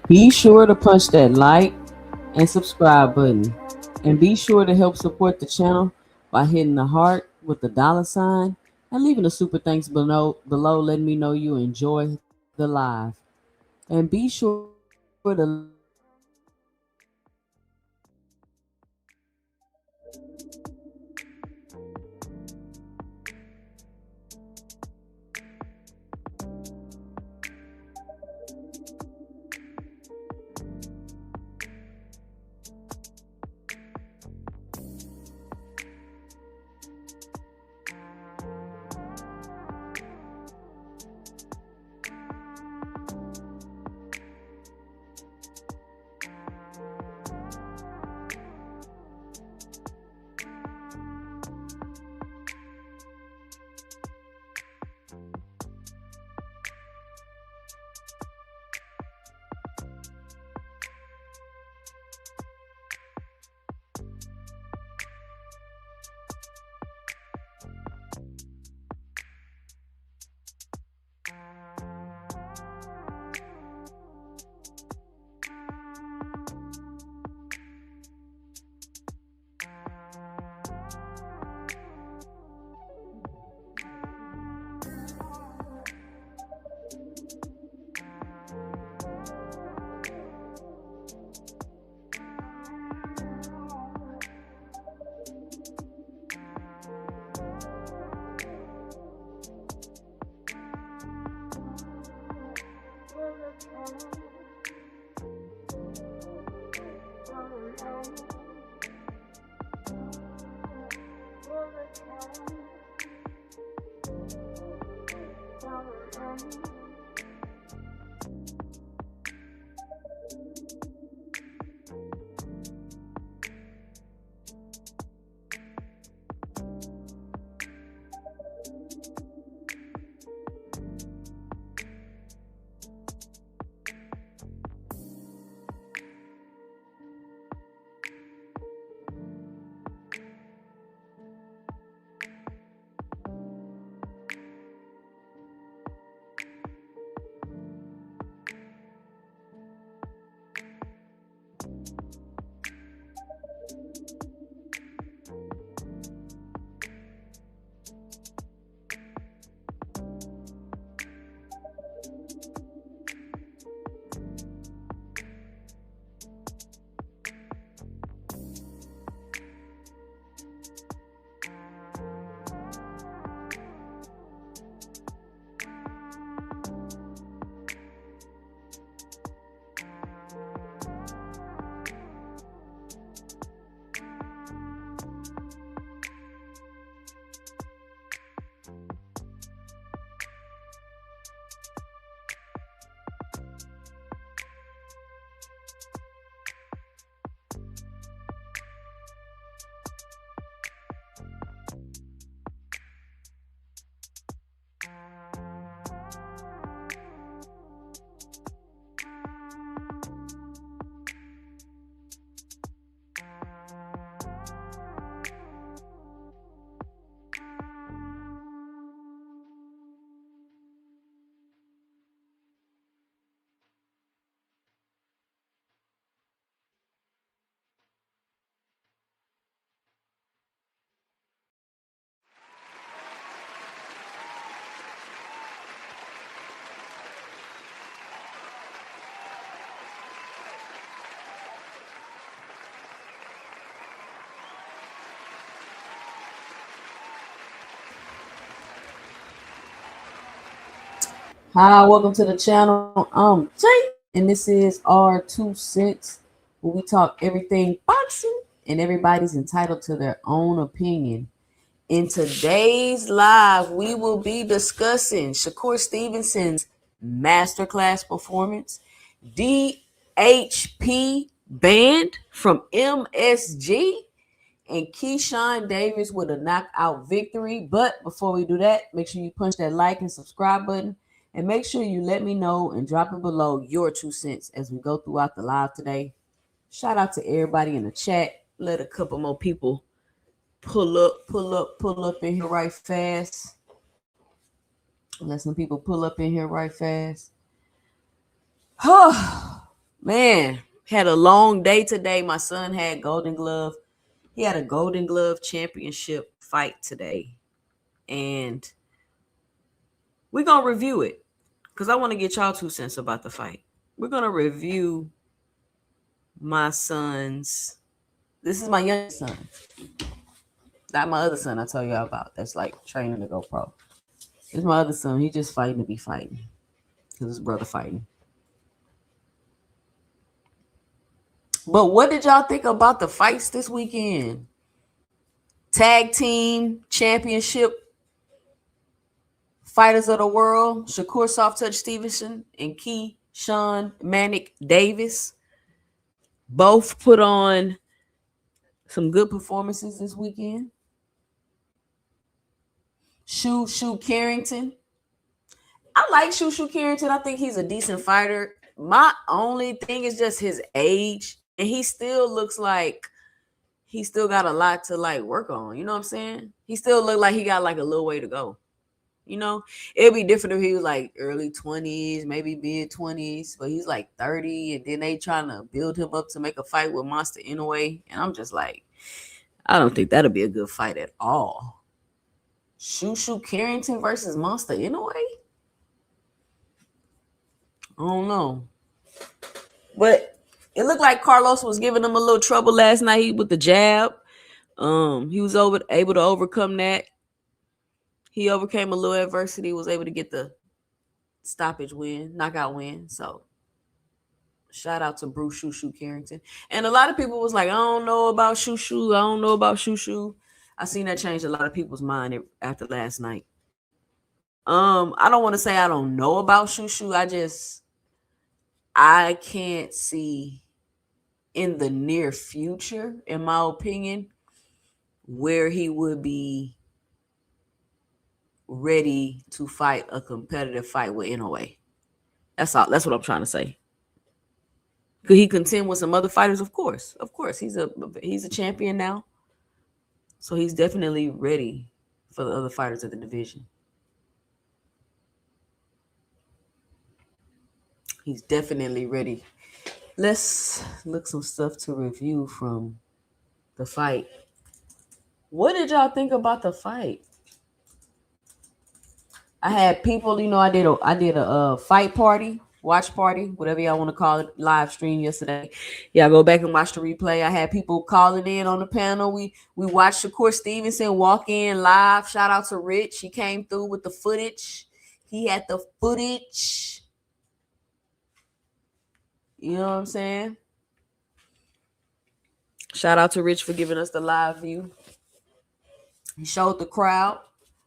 Be sure to punch that like and subscribe button. And be sure to help support the channel by hitting the heart with the $sign and leaving a super thanks below letting me know you enjoy the live. And be sure to let me know in the comments below what you think about the live. And remember, subscribe to the channel and hit that notification bell so you can be notified when I upload a new video. And remember, everybody Hi, welcome to the channel. I'm Jay, and this is our 2 cents, where we talk everything boxing, and everybody's entitled to their own opinion. In today's live, we will be discussing Shakur Stevenson's Masterclass performance, DHP banned from MSG, and Keyshawn Davis with a knockout victory. But before we do that, make sure you punch that like and subscribe button. And make sure you let me know and drop it below your 2 cents as we go throughout the live today. Shout out to everybody in the chat. Let a couple more people pull up in here right fast. Let some people pull up in here right fast. Man, had a long day today. My son had Golden Glove. He had a Golden Glove championship fight today. And we're going to review it because I want to get y'all 2 cents about the fight. We're going to review my son's. This is my youngest son. Not my other son I tell y'all about. That's like training to go pro. It's my other son. He just fighting to be fighting. Because his brother fighting. But what did y'all think about the fights this weekend? Tag team championship fighters of the world. Shakur Soft Touch Stevenson and Keyshawn Manic Davis. Both put on some good performances this weekend. Shoo Carrington. I like Shoo Carrington. I think he's a decent fighter. My only thing is just his age. And he still looks like he still got a lot to like work on. You know what I'm saying? He still look like he got like a little way to go. You know, it'd be different if he was like early 20s, maybe mid 20s, but he's like 30, and then they trying to build him up to make a fight with Monster Inoue. And I'm just like, I don't think that'll be a good fight at all. Shoo Carrington versus Monster Inoue? I don't know. But it looked like Carlos was giving him a little trouble last night with the jab. He was able to overcome that. He overcame a little adversity, was able to get the stoppage win, knockout win. So shout out to Bruce Shoo Carrington. And a lot of people was like, I don't know about Shoo. I don't know about Shoo. I seen that change a lot of people's mind after last night. I don't want to say I don't know about Shoo. I can't see in the near future, in my opinion, where he would be ready to fight a competitive fight with Inoue. That's all. That's what I'm trying to say. Could he contend with some other fighters? Of course. He's a champion now. So he's definitely ready for the other fighters of the division. He's definitely ready. Let's look some stuff to review from the fight. What did y'all think about the fight? I had people, I did a fight party, watch party, whatever y'all want to call it, live stream yesterday. Yeah, go back and watch the replay. I had people calling in on the panel. We watched Shakur Stevenson walk in live. Shout out to Rich. He came through with the footage. He had the footage. You know what I'm saying? Shout out to Rich for giving us the live view. He showed the crowd.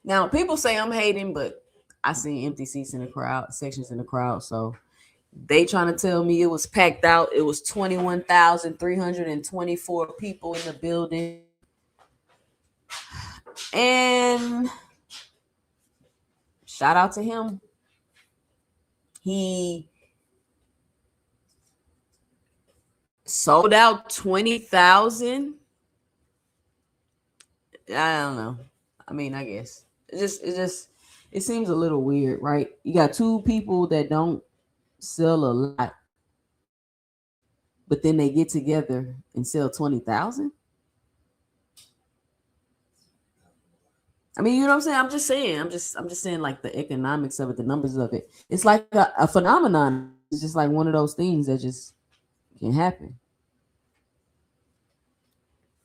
Now, people say I'm hating, but I see empty seats in the crowd, sections in the crowd. So they trying to tell me it was packed out. It was 21,324 people in the building. And shout out to him. He sold out 20,000. I don't know. I mean, I guess it seems a little weird, right? You got two people that don't sell a lot, but then they get together and sell 20,000. I mean, you know what I'm saying? I'm just saying like the economics of it, the numbers of it. It's like a phenomenon. It's just like one of those things that just can happen.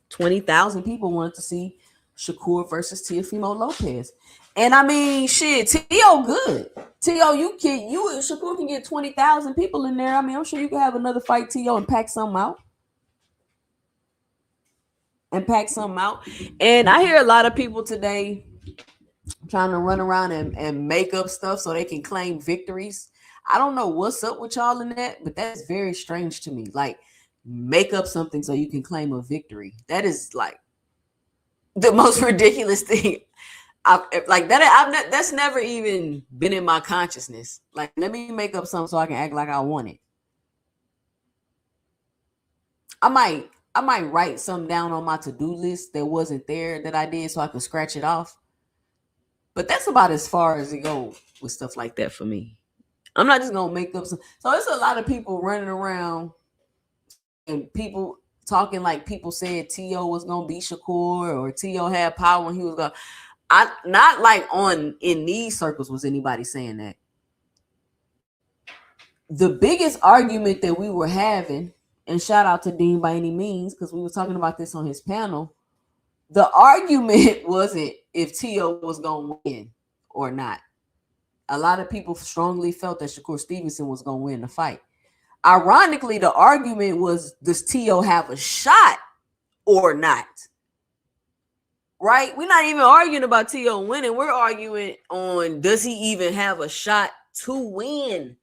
20,000 people wanted to see Shakur versus Teofimo Lopez. And I mean, shit, Teo good. Teo, Shakur can get 20,000 people in there. I mean, I'm sure you can have another fight, Teo, and pack something out. And I hear a lot of people today trying to run around and make up stuff so they can claim victories. I don't know what's up with y'all in that, but that's very strange to me. Like, make up something so you can claim a victory. That is like the most ridiculous thing. That's never even been in my consciousness. Like, let me make up something so I can act like I want it. I might write something down on my to-do list that wasn't there that I did so I can scratch it off. But that's about as far as it goes with stuff like that for me. I'm not just gonna make up some. So it's a lot of people running around and people talking like people said T.O. was gonna be Shakur or T.O. had power when he was gonna. I not like on in these circles was anybody saying that. The biggest argument that we were having, and shout out to Dean by any means, because we were talking about this on his panel. The argument wasn't if T.O. was gonna win or not. A lot of people strongly felt that Shakur Stevenson was gonna win the fight. Ironically, the argument was, does T.O. have a shot or not? Right? We're not even arguing about T.O. winning. We're arguing on, does he even have a shot to win?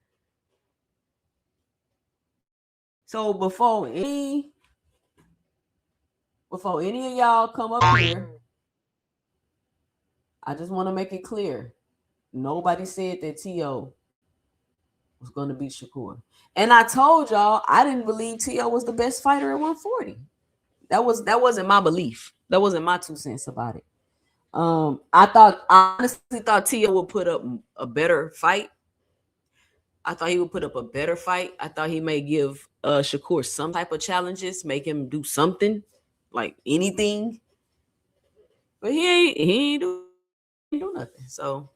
So before any of y'all come up here, I just want to make it clear. Nobody said that T.O. was going to beat Shakur. And I told y'all I didn't believe T.O. was the best fighter at 140. That wasn't my belief. That wasn't my 2 cents about it. I honestly thought T.O. would put up a better fight. I thought he would put up a better fight. I thought he may give Shakur some type of challenges, make him do something, like anything. But he ain't do nothing. So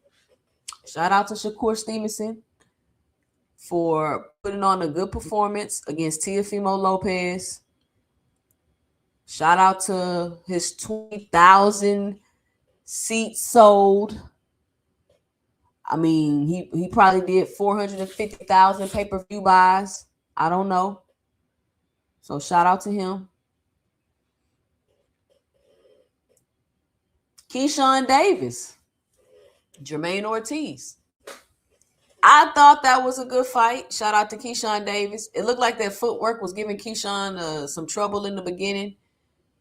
shout out to Shakur Stevenson for putting on a good performance against Teofimo Lopez. Shout out to his 20,000 seats sold. I mean, he probably did 450,000 pay-per-view buys. I don't know. So shout out to him. Keyshawn Davis, Jermaine Ortiz. I thought that was a good fight. Shout out to Keyshawn Davis. It looked like that footwork was giving Keyshawn some trouble in the beginning,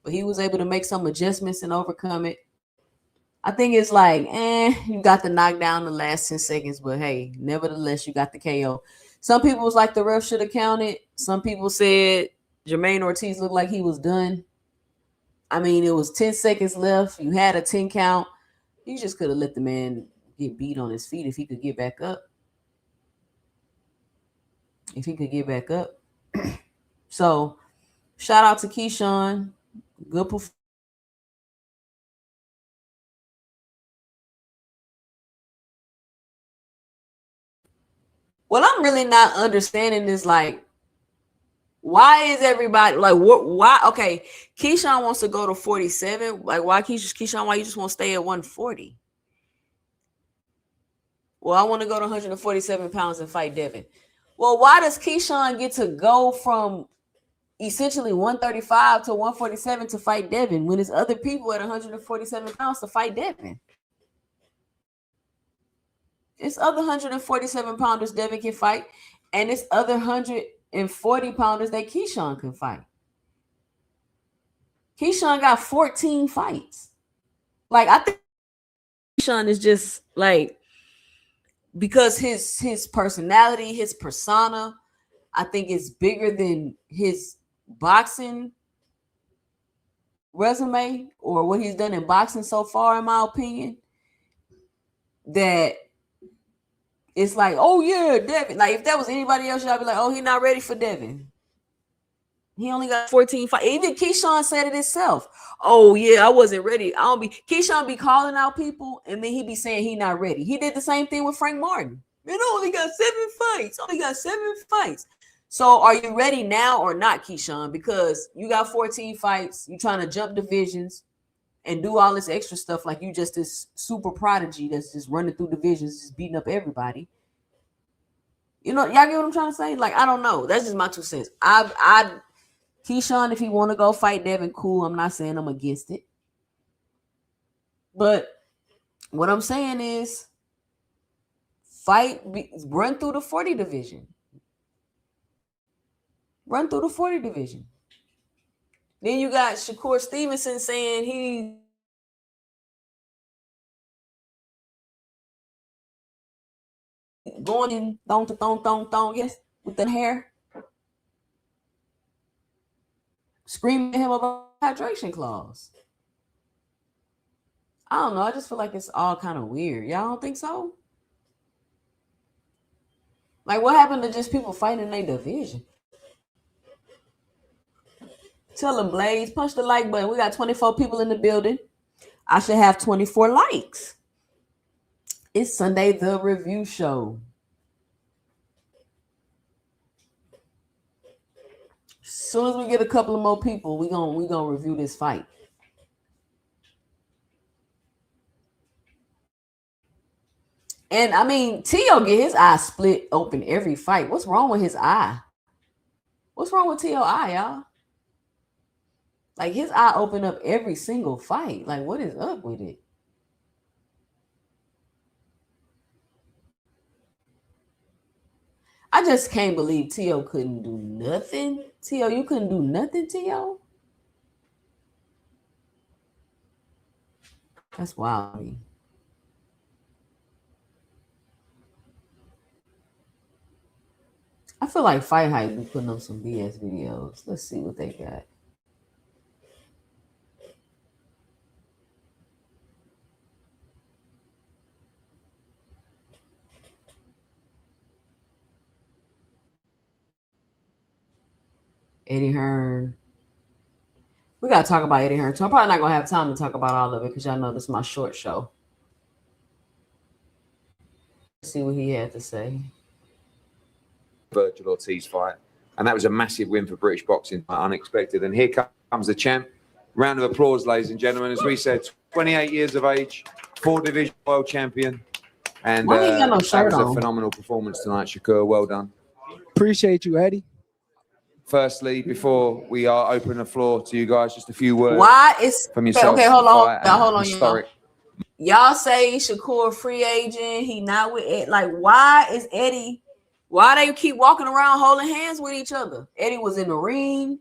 but he was able to make some adjustments and overcome it. I think it's like, you got the knockdown the last 10 seconds, but hey, nevertheless, you got the KO. Some people was like the ref should have counted. Some people said Jermaine Ortiz looked like he was done. I mean, it was 10 seconds left. You had a 10 count. You just could have let the man get beat on his feet if he could get back up. So, shout out to Keyshawn. Good performance. What I'm really not understanding is like, why is everybody like why? Okay, Keyshawn wants to go to 47. Like, why Keyshawn? Why you just want to stay at 140? Well, I want to go to 147 pounds and fight Devin. Well, why does Keyshawn get to go from essentially 135 to 147 to fight Devin when there's other people at 147 pounds to fight Devin? It's other 147 pounders Devin can fight, and it's other 140 pounders that Keyshawn can fight. Keyshawn got 14 fights. Like, I think Keyshawn is just like, because his personality, his persona, I think it's bigger than his boxing resume or what he's done in boxing so far, in my opinion. That it's like, oh yeah, Devin. Like, if that was anybody else, I'd be like, oh, he's not ready for Devin. He only got 14 fights. Even Keyshawn said it himself. Oh yeah, I wasn't ready. Keyshawn be calling out people, and then he be saying he not ready. He did the same thing with Frank Martin. Man, I only got 7 fights. So are you ready now or not, Keyshawn? Because you got 14 fights. You trying to jump divisions and do all this extra stuff like you just this super prodigy that's just running through divisions, just beating up everybody. You know, y'all get what I'm trying to say? Like, I don't know. That's just my 2 cents. Keyshawn, if he want to go fight Devin, cool. I'm not saying I'm against it. But what I'm saying is run through the 40 division. Run through the 40 division. Then you got Shakur Stevenson saying he going in thong, yes, with the hair. Screaming at him about hydration clause. I don't know. I just feel like it's all kind of weird. Y'all don't think so? Like, what happened to just people fighting in their division? Tell them, Blaze, punch the like button. We got 24 people in the building. I should have 24 likes. It's Sunday, the review show. As soon as we get a couple of more people, we gonna review this fight. And I mean, T.O. get his eye split open every fight. What's wrong with his eye? What's wrong with T.O. eye, y'all? Like, his eye open up every single fight. Like, what is up with it? I just can't believe T.O. couldn't do nothing. T.O., you couldn't do nothing, T.O.? That's wild. I feel like Fight Hype be putting up some BS videos. Let's see what they got. Eddie Hearn. We got to talk about Eddie Hearn. So I'm probably not going to have time to talk about all of it because y'all know this is my short show. Let's see what he had to say. Virgil Ortiz fight. And that was a massive win for British boxing, unexpected. And here comes the champ. Round of applause, ladies and gentlemen. As we said, 28 years of age, 4-division world champion. And that was a phenomenal performance tonight, Shakur. Well done. Appreciate you, Eddie. Firstly, before we are open the floor to you guys, just a few words. Why is from yourself? Okay, hold on. Y'all say Shakur free agent. He not with it. Like, why is Eddie? Why they keep walking around holding hands with each other? Eddie was in the ring.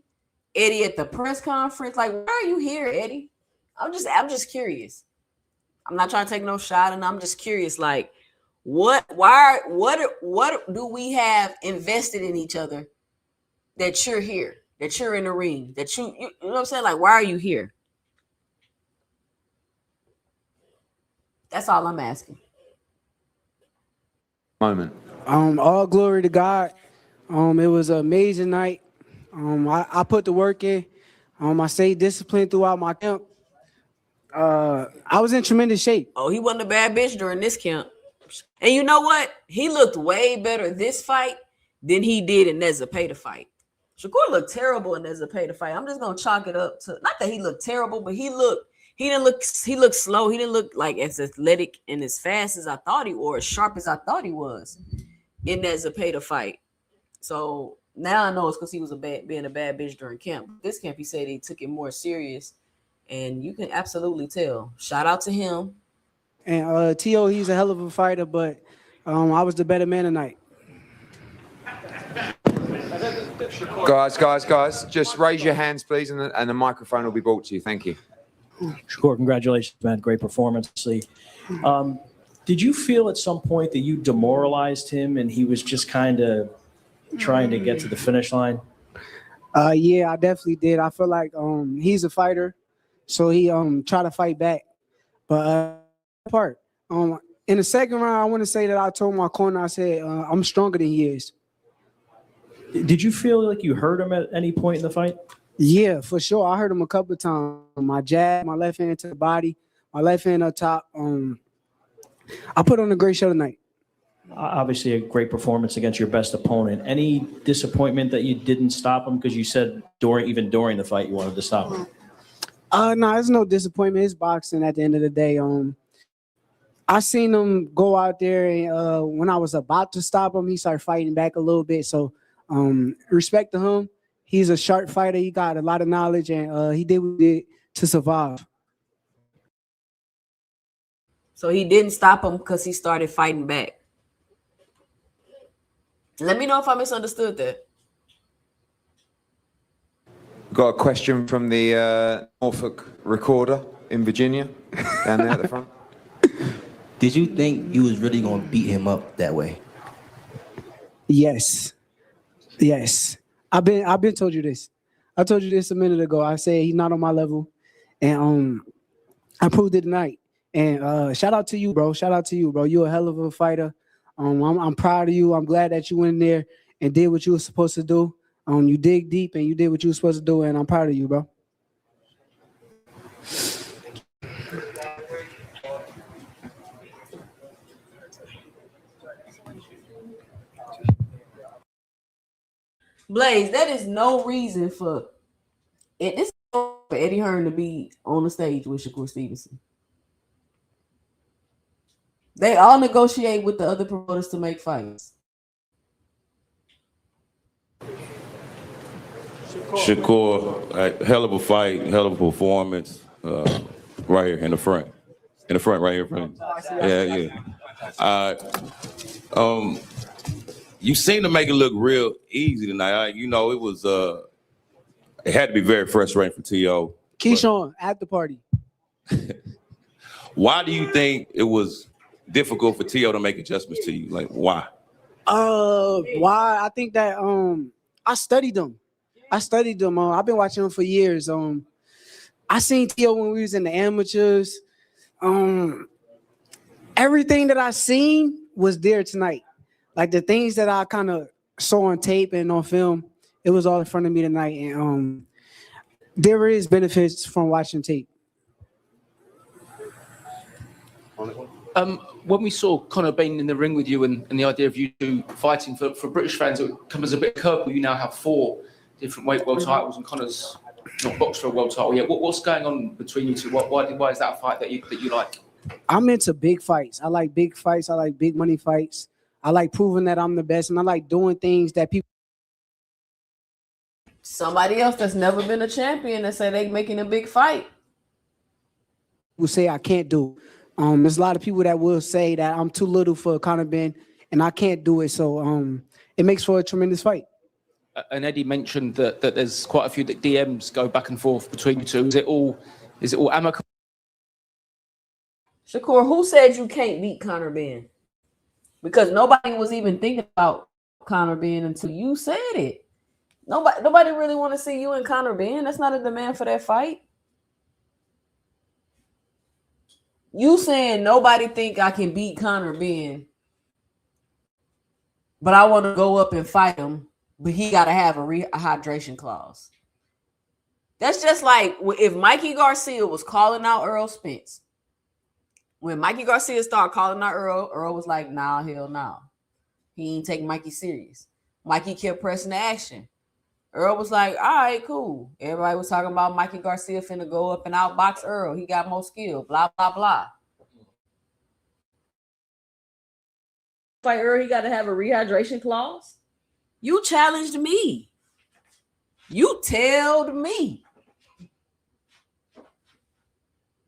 Eddie at the press conference. Like, why are you here, Eddie? I'm just curious. I'm not trying to take no shot, and I'm just curious. Like, what do we have invested in each other that you're here, that you're in the ring, that you know what I'm saying? Like, why are you here? That's all I'm asking. Moment. All glory to God. It was an amazing night. I put the work in. I stayed disciplined throughout my camp. I was in tremendous shape. Oh, he wasn't a bad bitch during this camp. And you know what? He looked way better this fight than he did in Nezapeta fight. Shakur looked terrible in Nezapeta fight. I'm just gonna chalk it up to, not that he looked terrible, but he looked slow. He didn't look like as athletic and as fast as I thought he, or as sharp as I thought he was in Nezapeta fight. So now I know it's because he was being a bad bitch during camp. This camp, he said he took it more serious, and you can absolutely tell. Shout out to him. And T.O., he's a hell of a fighter, but I was the better man tonight. Guys, just raise your hands, please, and the microphone will be brought to you. Thank you. Shakur, congratulations, man. Great performance. Did you feel at some point that you demoralized him and he was just kind of trying to get to the finish line? Yeah, I definitely did. I feel like he's a fighter, so he tried to fight back. But in the second round, I want to say that I told my corner, I said, I'm stronger than he is. Did you feel like you hurt him at any point in the fight? Yeah, for sure. I hurt him a couple of times. My jab, my left hand to the body, my left hand up top. I put on a great show tonight. Obviously, a great performance against your best opponent. Any disappointment that you didn't stop him? Because you said even during the fight you wanted to stop him. No, there's no disappointment. It's boxing at the end of the day. I seen him go out there, and when I was about to stop him, he started fighting back a little bit. So respect to him. He's a sharp fighter. He got a lot of knowledge, and he did what he did to survive. So he didn't stop him because he started fighting back. Let me know if I misunderstood that. Got a question from the Norfolk recorder in Virginia, down there at the front. Did you think you was really going to beat him up that way? Yes. I've been told you this. I told you this a minute ago. I said he's not on my level, and I proved it tonight. And shout out to you, bro. You're a hell of a fighter. I'm proud of you. I'm glad that you went in there and did what you were supposed to do. You dig deep and you did what you were supposed to do, and I'm proud of you, bro. Blaze, that is no reason for it. This is for Eddie Hearn to be on the stage with Shakur Stevenson. They all negotiate with the other promoters to make fights. Shakur, hell of a fight, hell of a performance, right here in the front. In the front, right here in front. Yeah. You seem to make it look real easy tonight. It was, it had to be very frustrating for T.O. Keyshawn at the party. Why do you think it was difficult for T.O. to make adjustments to you? Like, why? Why? I think that I studied them. I've been watching them for years. I seen T.O. when we was in the amateurs. Everything that I seen was there tonight. Like the things that I kind of saw on tape and on film, it was all in front of me tonight. And there is benefits from watching tape. When we saw Conor being in the ring with you and the idea of you two fighting for British fans, it would come as a bit of a curveball. You now have 4 different weight world titles and Conor's not boxed for a world title yet. What's going on between you two? Why is that a fight that you like? I'm into big fights. I like big fights. I like big money fights. I like proving that I'm the best, and I like doing things that people. Somebody else that's never been a champion that say they making a big fight. Will say I can't do. There's a lot of people that will say that I'm too little for Conor Ben, and I can't do it. So it makes for a tremendous fight. And Eddie mentioned that there's quite a few that DMs go back and forth between you two. Is it all amicable? Shakur, who said you can't beat Conor Ben? Because nobody was even thinking about Conor Ben until you said it. Nobody really want to see you and Conor Ben. That's not a demand for that fight. You saying nobody think I can beat Conor Ben, but I want to go up and fight him, but he got to have a rehydration clause. That's just like if Mikey Garcia was calling out Earl Spence. When Mikey Garcia started calling out Earl was like, nah, hell no. He ain't taking Mikey serious. Mikey kept pressing the action. Earl was like, all right, cool. Everybody was talking about Mikey Garcia finna go up and outbox Earl. He got more skill, blah, blah, blah. Fight Earl, he got to have a rehydration clause? You challenged me. You tailed me.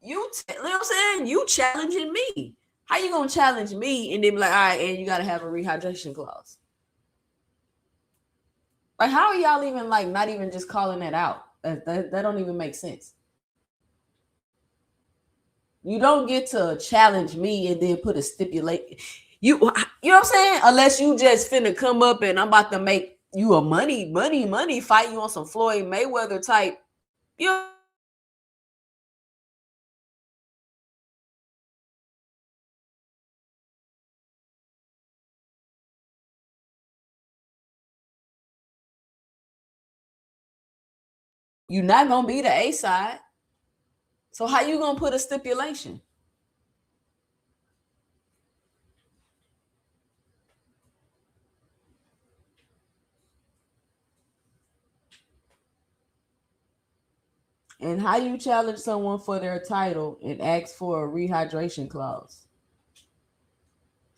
You know what I'm saying? You challenging me. How you gonna challenge me and then be like, all right, and you gotta have a rehydration clause? Like, how are y'all even like not even just calling that out? That don't even make sense. You don't get to challenge me and then put a stipulation. You know what I'm saying? Unless you just finna come up and I'm about to make you a money fight you on some Floyd Mayweather type. You know, you're not gonna be the A side. So how you gonna put a stipulation? And how you challenge someone for their title and ask for a rehydration clause?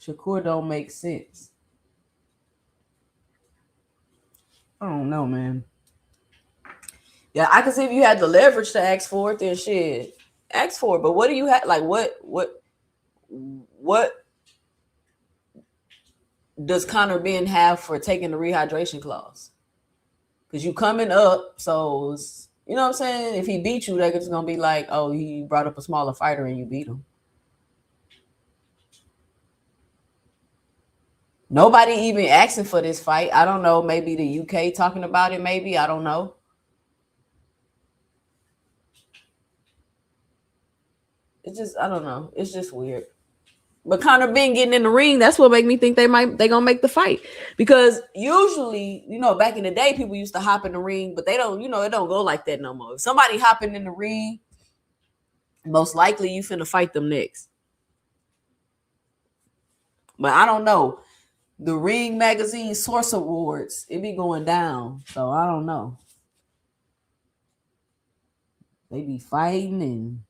Shakur don't make sense. I don't know, man. Yeah, I can see if you had the leverage to ask for it, then shit, ask for it. But what do you have? Like, what does Conor Ben have for taking the rehydration clause? Because you coming up, so you know what I'm saying? If he beat you, they're just gonna be like, oh, he brought up a smaller fighter and you beat him. Nobody even asking for this fight. I don't know. Maybe the UK talking about it. Maybe I don't know. It's just, I don't know. It's just weird. But Conor Ben getting in the ring, that's what make me think they gonna make the fight. Because usually, back in the day, people used to hop in the ring, but they don't, it don't go like that no more. If somebody hopping in the ring, most likely you finna fight them next. But I don't know. The Ring Magazine Source Awards, it be going down. So I don't know. They be fighting and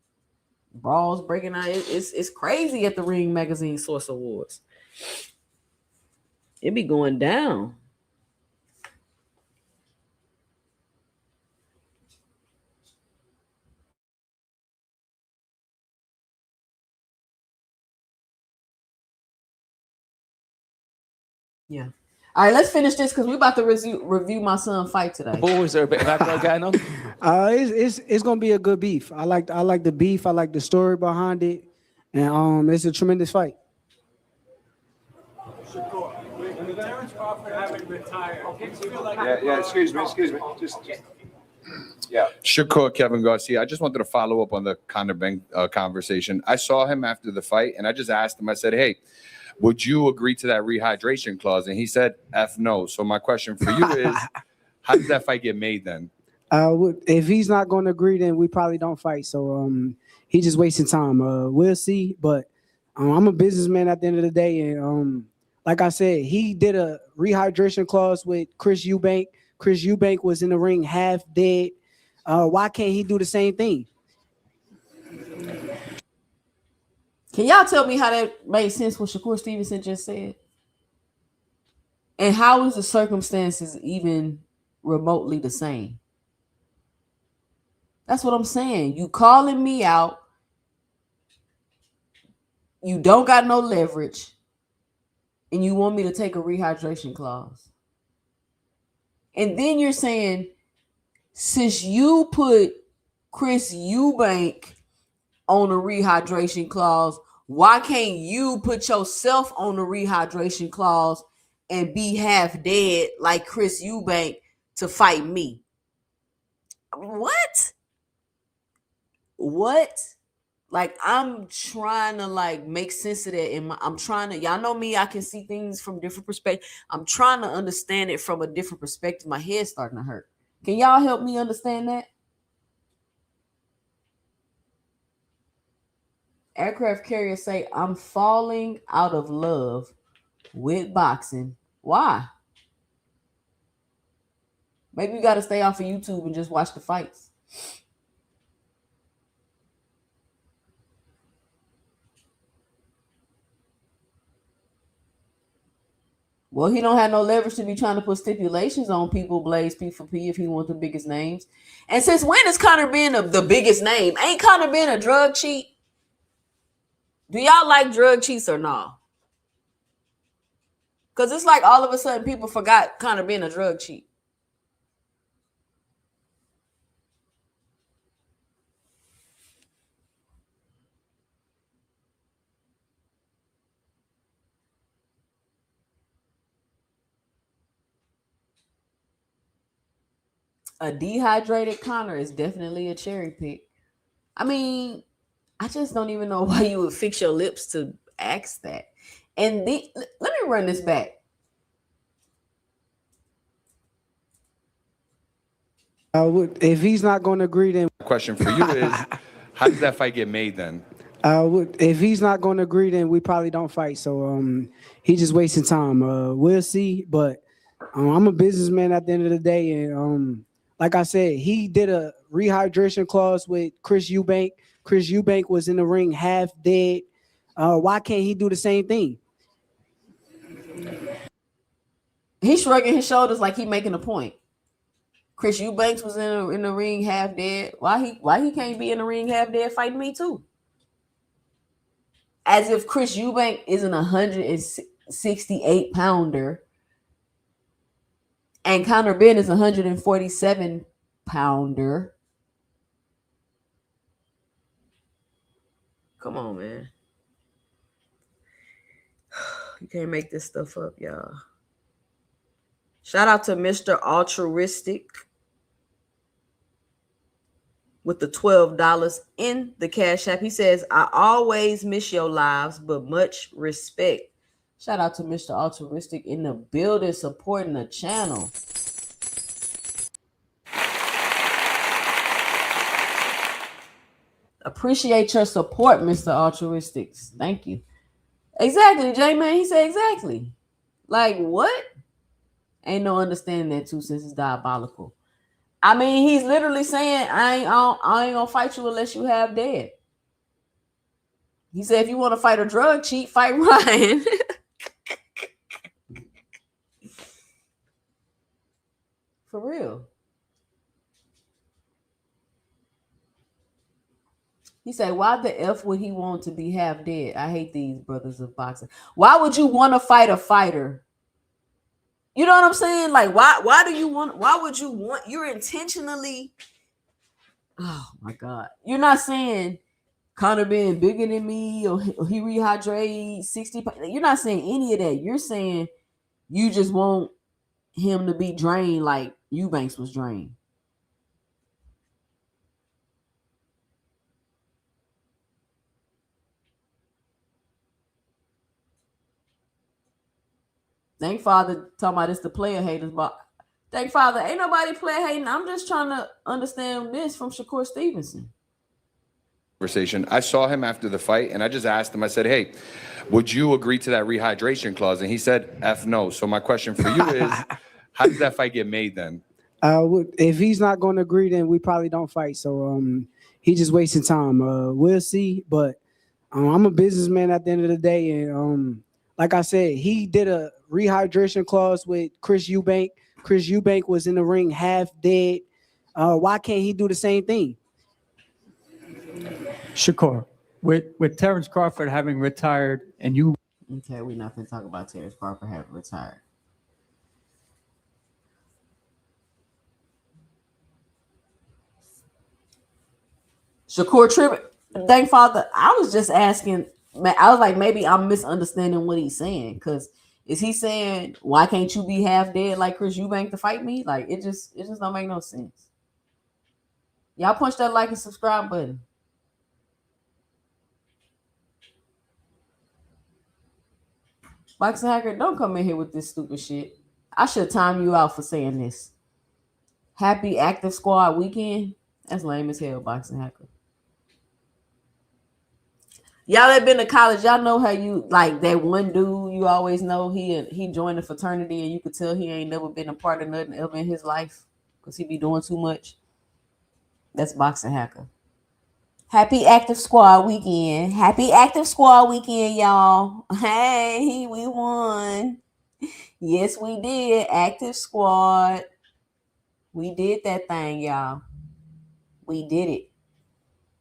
brawls breaking out. It's crazy at the Ring Magazine Source Awards. It be going down. Yeah. All right, let's finish this because we're about to review my son fight today. Boy, is there a bit of aggro going on? It's gonna be a good beef. I like the beef. I like the story behind it, and it's a tremendous fight. Yeah. Excuse me. Just. Yeah. Shakur, Kevin Garcia. I just wanted to follow up on the Conor Ben conversation. I saw him after the fight, and I just asked him. I said, "Hey, would you agree to that rehydration clause?" And he said, "F no." So my question for you is, how does that fight get made then? If he's not going to agree, then we probably don't fight. So he's just wasting time. We'll see. But I'm a businessman at the end of the day, and like I said, he did a rehydration clause with Chris Eubank. Chris Eubank was in the ring half dead. Why can't he do the same thing? Can y'all tell me how that made sense what Shakur Stevenson just said? And how is the circumstances even remotely the same? That's what I'm saying. You calling me out. You don't got no leverage. And you want me to take a rehydration clause. And then you're saying, since you put Chris Eubank on a rehydration clause, why can't you put yourself on a rehydration clause and be half dead like Chris Eubank to fight me? What? Like, I'm trying to make sense of that. I'm trying to, y'all know me, I can see things from different perspectives. I'm trying to understand it from a different perspective. My head's starting to hurt. Can y'all help me understand that? Aircraft carriers say, I'm falling out of love with boxing. Why? Maybe you got to stay off of YouTube and just watch the fights. Well, he don't have no leverage to be trying to put stipulations on people, Blaze P for P, if he wants the biggest names. And since when is Conor being the biggest name? Ain't Conor being a drug cheat? Do y'all like drug cheats or not? Because it's like all of a sudden people forgot Conor being a drug cheat. A dehydrated Conor is definitely a cherry pick. I mean, I just don't even know why you would fix your lips to ask that. And let me run this back. If he's not going to agree, then My question for you is, how does that fight get made then? if he's not going to agree, then we probably don't fight. So he's just wasting time. We'll see. But I'm a businessman at the end of the day, and like I said, he did a rehydration clause with Chris Eubank. Chris Eubank was in the ring half dead. Why can't he do the same thing? He's shrugging his shoulders like he making a point. Chris Eubanks was in the ring half dead. Why he can't be in the ring half dead fighting me too? As if Chris Eubank isn't 168 pounder. And Conor Ben is 147 pounder. Come on, man. You can't make this stuff up, y'all. Shout out to Mr. Altruistic. with the $12 in the Cash App. He says, I always miss your lives, but much respect. Shout out to Mr. Altruistic in the building supporting the channel. Appreciate your support, Mr. Altruistics. Thank you. Exactly, J-Man. He said exactly. Like, what? Ain't no understanding that 2 cents is diabolical. I mean, he's literally saying, I ain't gonna fight you unless you have dead. He said, if you want to fight a drug cheat, fight Ryan. For real. He said, why the F would he want to be half dead? I hate these brothers of boxing. Why would you want to fight a fighter? You know what I'm saying? Like, why would you want, you're intentionally, oh my God. You're not saying Conor being bigger than me or he rehydrate 60. You're not saying any of that. You're saying you just want him to be drained like Eubanks was drained. Thank Father talking about it's the player haters, but thank Father, ain't nobody player hating. I'm just trying to understand this from Shakur Stevenson. Conversation. I saw him after the fight, and I just asked him. I said, "Hey, would you agree to that rehydration clause?" And he said, "F no." So my question for you is, how does that fight get made then? If he's not going to agree, then we probably don't fight. So he just wasting time. We'll see. But I'm a businessman at the end of the day, and like I said, he did a rehydration clause with Chris Eubank. Chris Eubank was in the ring half dead. Why can't he do the same thing? Shakur, with Terrence Crawford having retired and you. Okay, we're not going to talk about Terrence Crawford having retired. Shakur Trip, thank Father. I was just asking, I was like, maybe I'm misunderstanding what he's saying. Because is he saying, why can't you be half dead like Chris Eubank to fight me? Like, it just don't make no sense. Y'all punch that like and subscribe button. Boxing Hacker, don't come in here with this stupid shit. I should time you out for saying this. Happy Active Squad weekend? That's lame as hell, Boxing Hacker. Y'all that been to college, y'all know how you, like that one dude you always know, he joined the fraternity and you could tell he ain't never been a part of nothing ever in his life because he be doing too much. That's Boxing Hacker. Happy Active Squad weekend. Happy Active Squad weekend, y'all. Hey, we won. Yes, we did. Active Squad. We did that thing, y'all. We did it.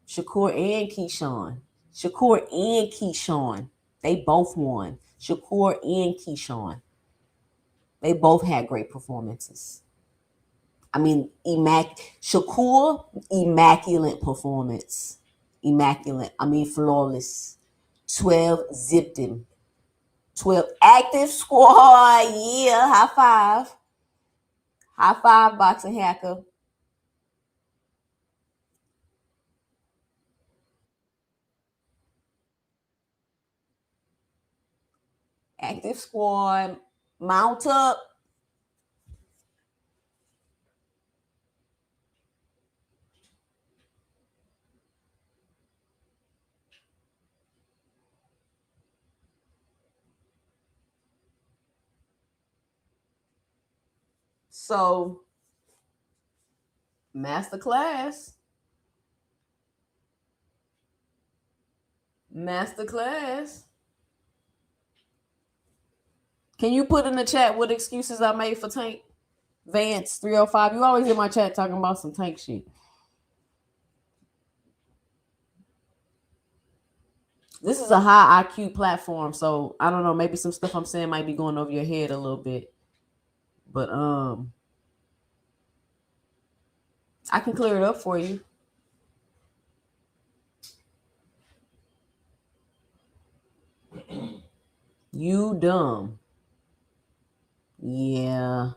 Shakur and Keyshawn. Shakur and Keyshawn. They both won. Shakur and Keyshawn. They both had great performances. I mean, Shakur, immaculate performance. Immaculate. I mean, flawless. 12 zipped him. 12 Active Squad. Yeah, high five. High five, Boxing Hacker. Active Squad. Mount up. So, Masterclass. Can you put in the chat what excuses I made for Tank? Vance 305. You always in my chat talking about some Tank shit. This is a high IQ platform, so I don't know. Maybe some stuff I'm saying might be going over your head a little bit. But I can clear it up for you. You dumb. Yeah.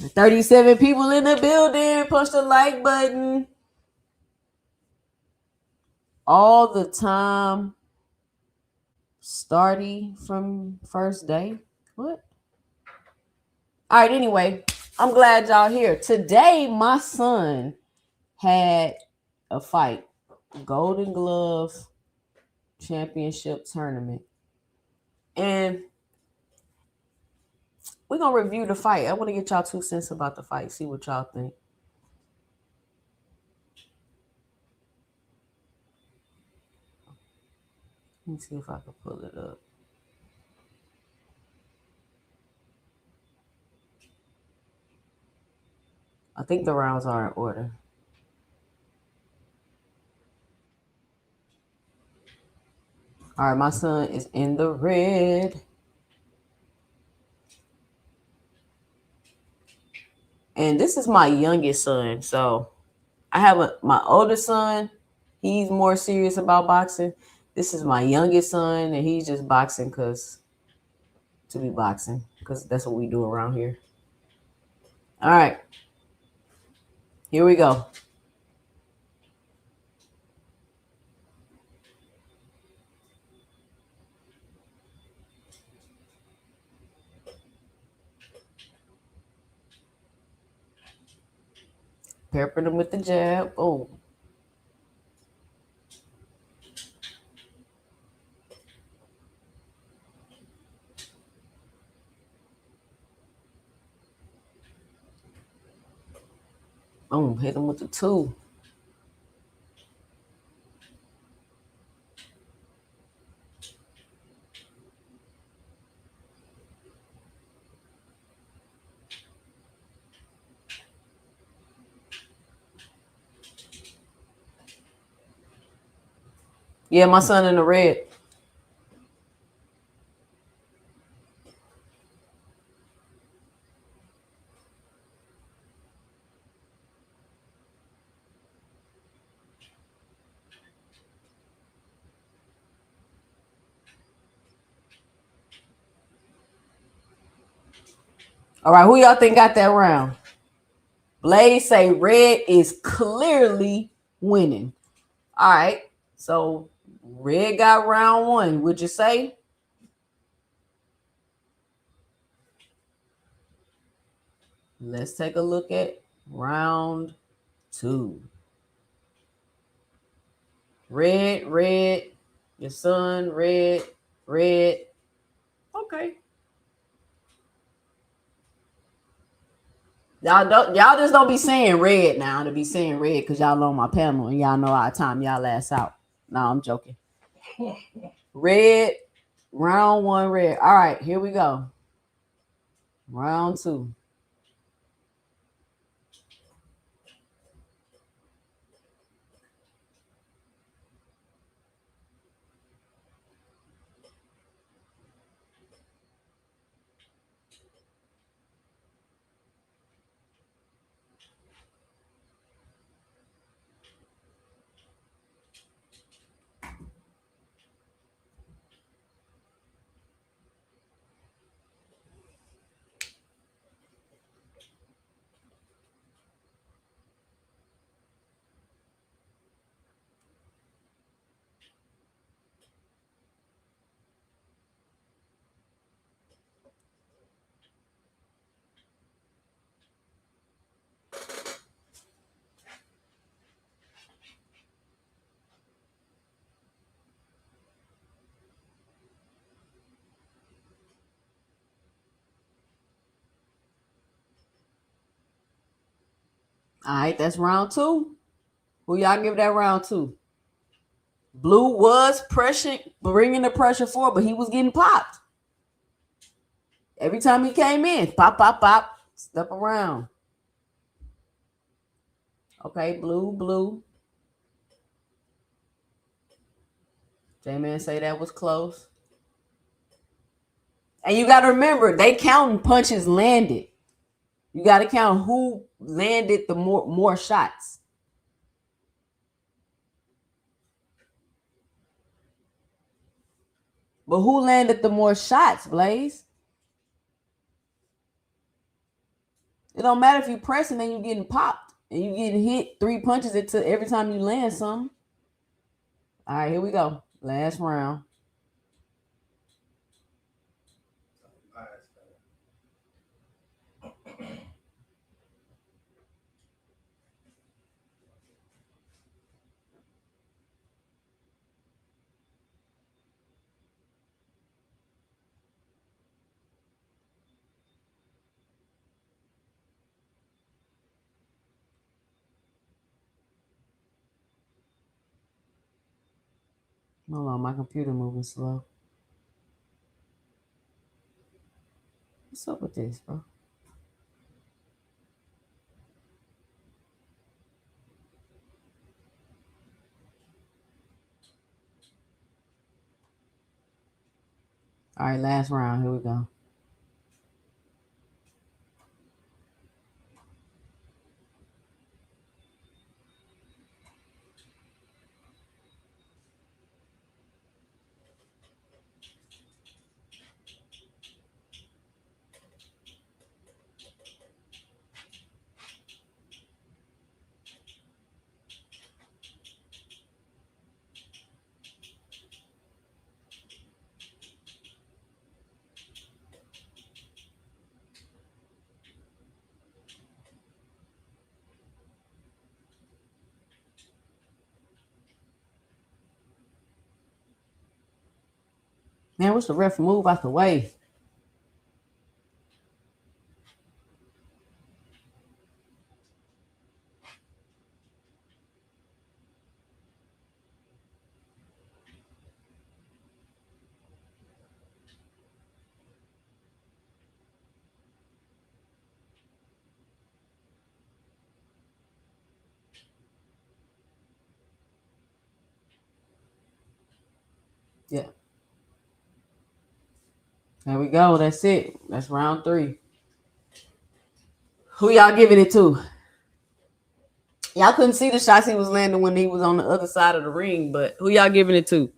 37 people in the building. Push the like button. All the time. Starting from first day. What? All right, anyway, I'm glad y'all here. Today, my son had a fight. Golden Glove Championship Tournament. And we're going to review the fight. I want to get y'all 2 cents about the fight. See what y'all think. Let me see if I can pull it up. I think the rounds are in order. All right, my son is in the red. And this is my youngest son. So I have my oldest son. He's more serious about boxing. This is my youngest son, and he's just boxing to be boxing, because that's what we do around here. All right. Here we go. Peppering him with the jab. Oh. Boom. Hit him with the 2. Yeah, my son in the red. All right, who y'all think got that round? Blaze say red is clearly winning. All right, so red got round 1. Would you say? Let's take a look at round 2. Red, red. Your son, red, red. Okay. Y'all just don't be saying red now to be saying red, because y'all on my panel and y'all know our time y'all ass out. No, I'm joking. Red, round 1, red. All right, here we go. Round 2. All right, that's round 2. Who y'all give that round 2? Blue was bringing the pressure forward, but he was getting popped. Every time he came in, pop, pop, pop, step around. Okay, blue. J-Man say that was close. And you got to remember, they counting punches landed. You got to count who landed the more shots. But who landed the more shots, Blaze? don't matter if you pressing and you getting popped and you getting hit 3 punches into every time you land something. All right, here we go. Last round. Hold on, my computer moving slow. What's up with this, bro? All right, last round. Here we go. Man, what's the ref move out the way? Yeah. There we go. That's it. That's round 3. Who y'all giving it to? Y'all couldn't see the shots he was landing when he was on the other side of the ring, but who y'all giving it to?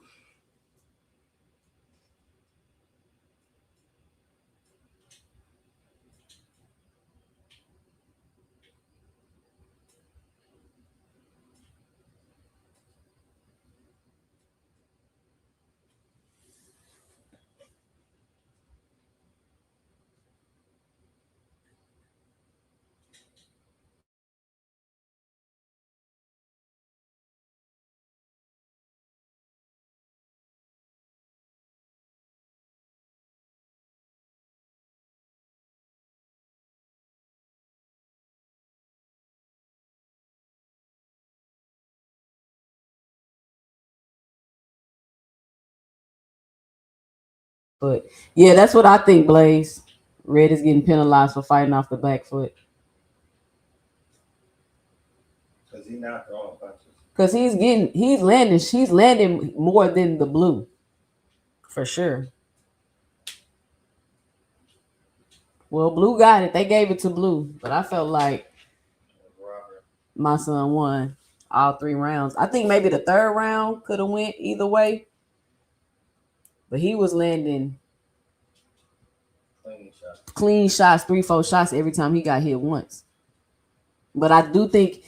But yeah, that's what I think, Blaze. Red is getting penalized for fighting off the back foot. Because he's not throwing punches. Because she's landing more than the blue. For sure. Well, blue got it. They gave it to blue. But I felt like my son won all 3 rounds. I think maybe the 3rd round could have went either way. But he was landing clean shots, 3-4 shots every time he got hit once. But I do think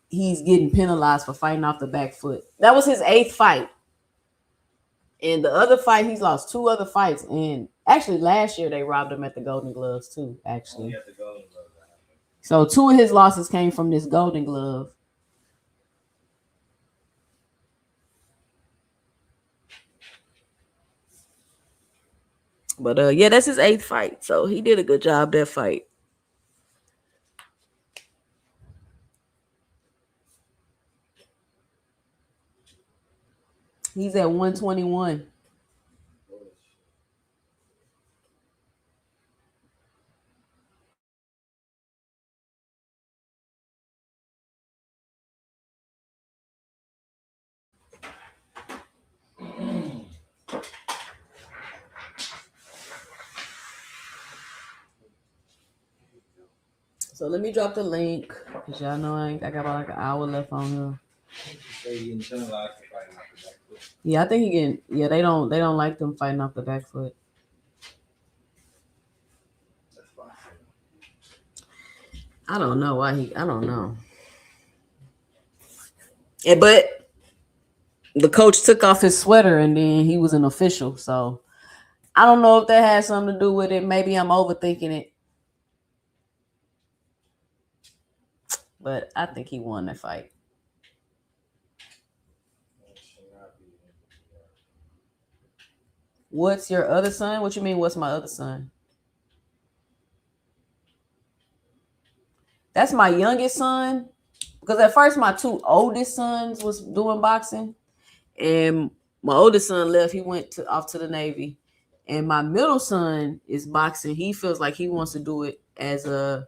he's getting penalized for fighting off the back foot. That was his 8th fight. And the other fight, he's lost 2 other fights. And actually, last year they robbed him at the Golden Gloves too, actually. So 2 of his losses came from this Golden Glove. But yeah, that's his 8th fight. So he did a good job that fight. He's at 121. So let me drop the link because y'all know I got about like an hour left on here. Yeah, I think he can. Yeah, they don't like them fighting off the back foot. I don't know why I don't know. But the coach took off his sweater and then he was an official. So I don't know if that has something to do with it. Maybe I'm overthinking it. But I think he won that fight. What's your other son? What you mean, what's my other son? That's my youngest son. Because at first my two oldest sons was doing boxing. And my oldest son left. He went off to the Navy. And my middle son is boxing. He feels like he wants to do it as a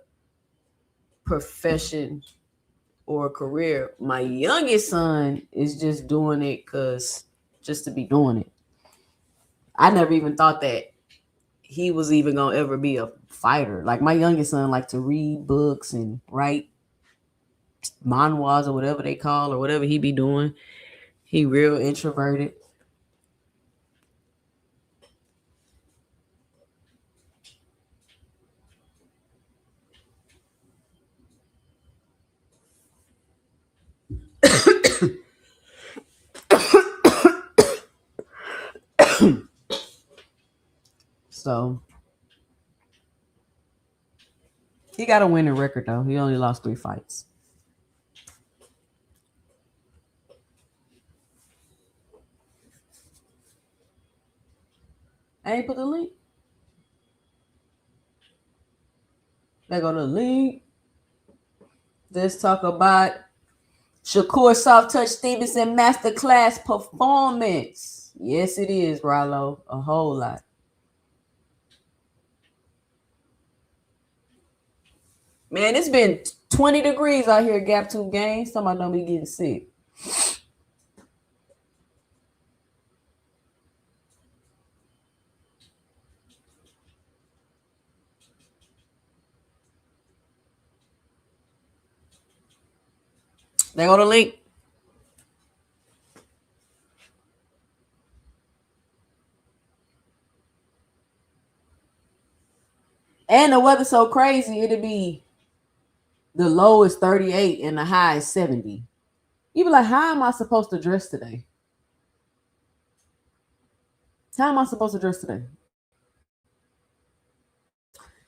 profession or a career. My youngest son is just doing it just to be doing it. I never even thought that he was even gonna ever be a fighter. Like my youngest son liked to read books and write manhwas or whatever they call or whatever he be doing. He real introverted. So he got a winning record though. He only lost 3 fights. I ain't put the link. They go to the link. Let's talk about Shakur soft touch Stevenson Masterclass performance. Yes, it is, Rallo. A whole lot. Man, it's been 20 degrees out here at Gap 2 Games. Somebody don't be getting sick. They go to link. And the weather's so crazy, it'll be the low is 38 and the high is 70. You be like, how am I supposed to dress today? How am I supposed to dress today?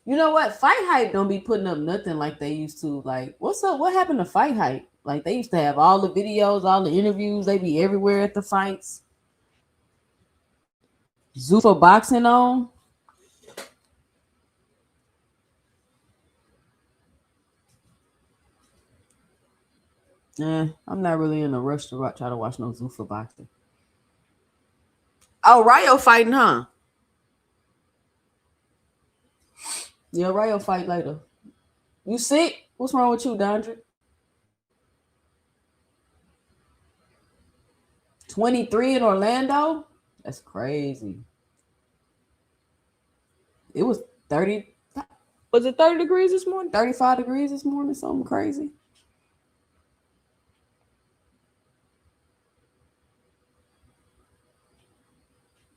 You know what? Fight Hype don't be putting up nothing like they used to. Like, what's up? What happened to Fight Hype? Like, they used to have all the videos, all the interviews. They be everywhere at the fights. Zuffa boxing on. I'm not really in a rush to try to watch no Zuffa boxing. Oh, Ryo fighting, huh? Yeah, Ryo fight later. You sick? What's wrong with you, Dondre? 23 in Orlando? That's crazy. It was 30. Was it 30 degrees this morning? 35 degrees this morning? Something crazy.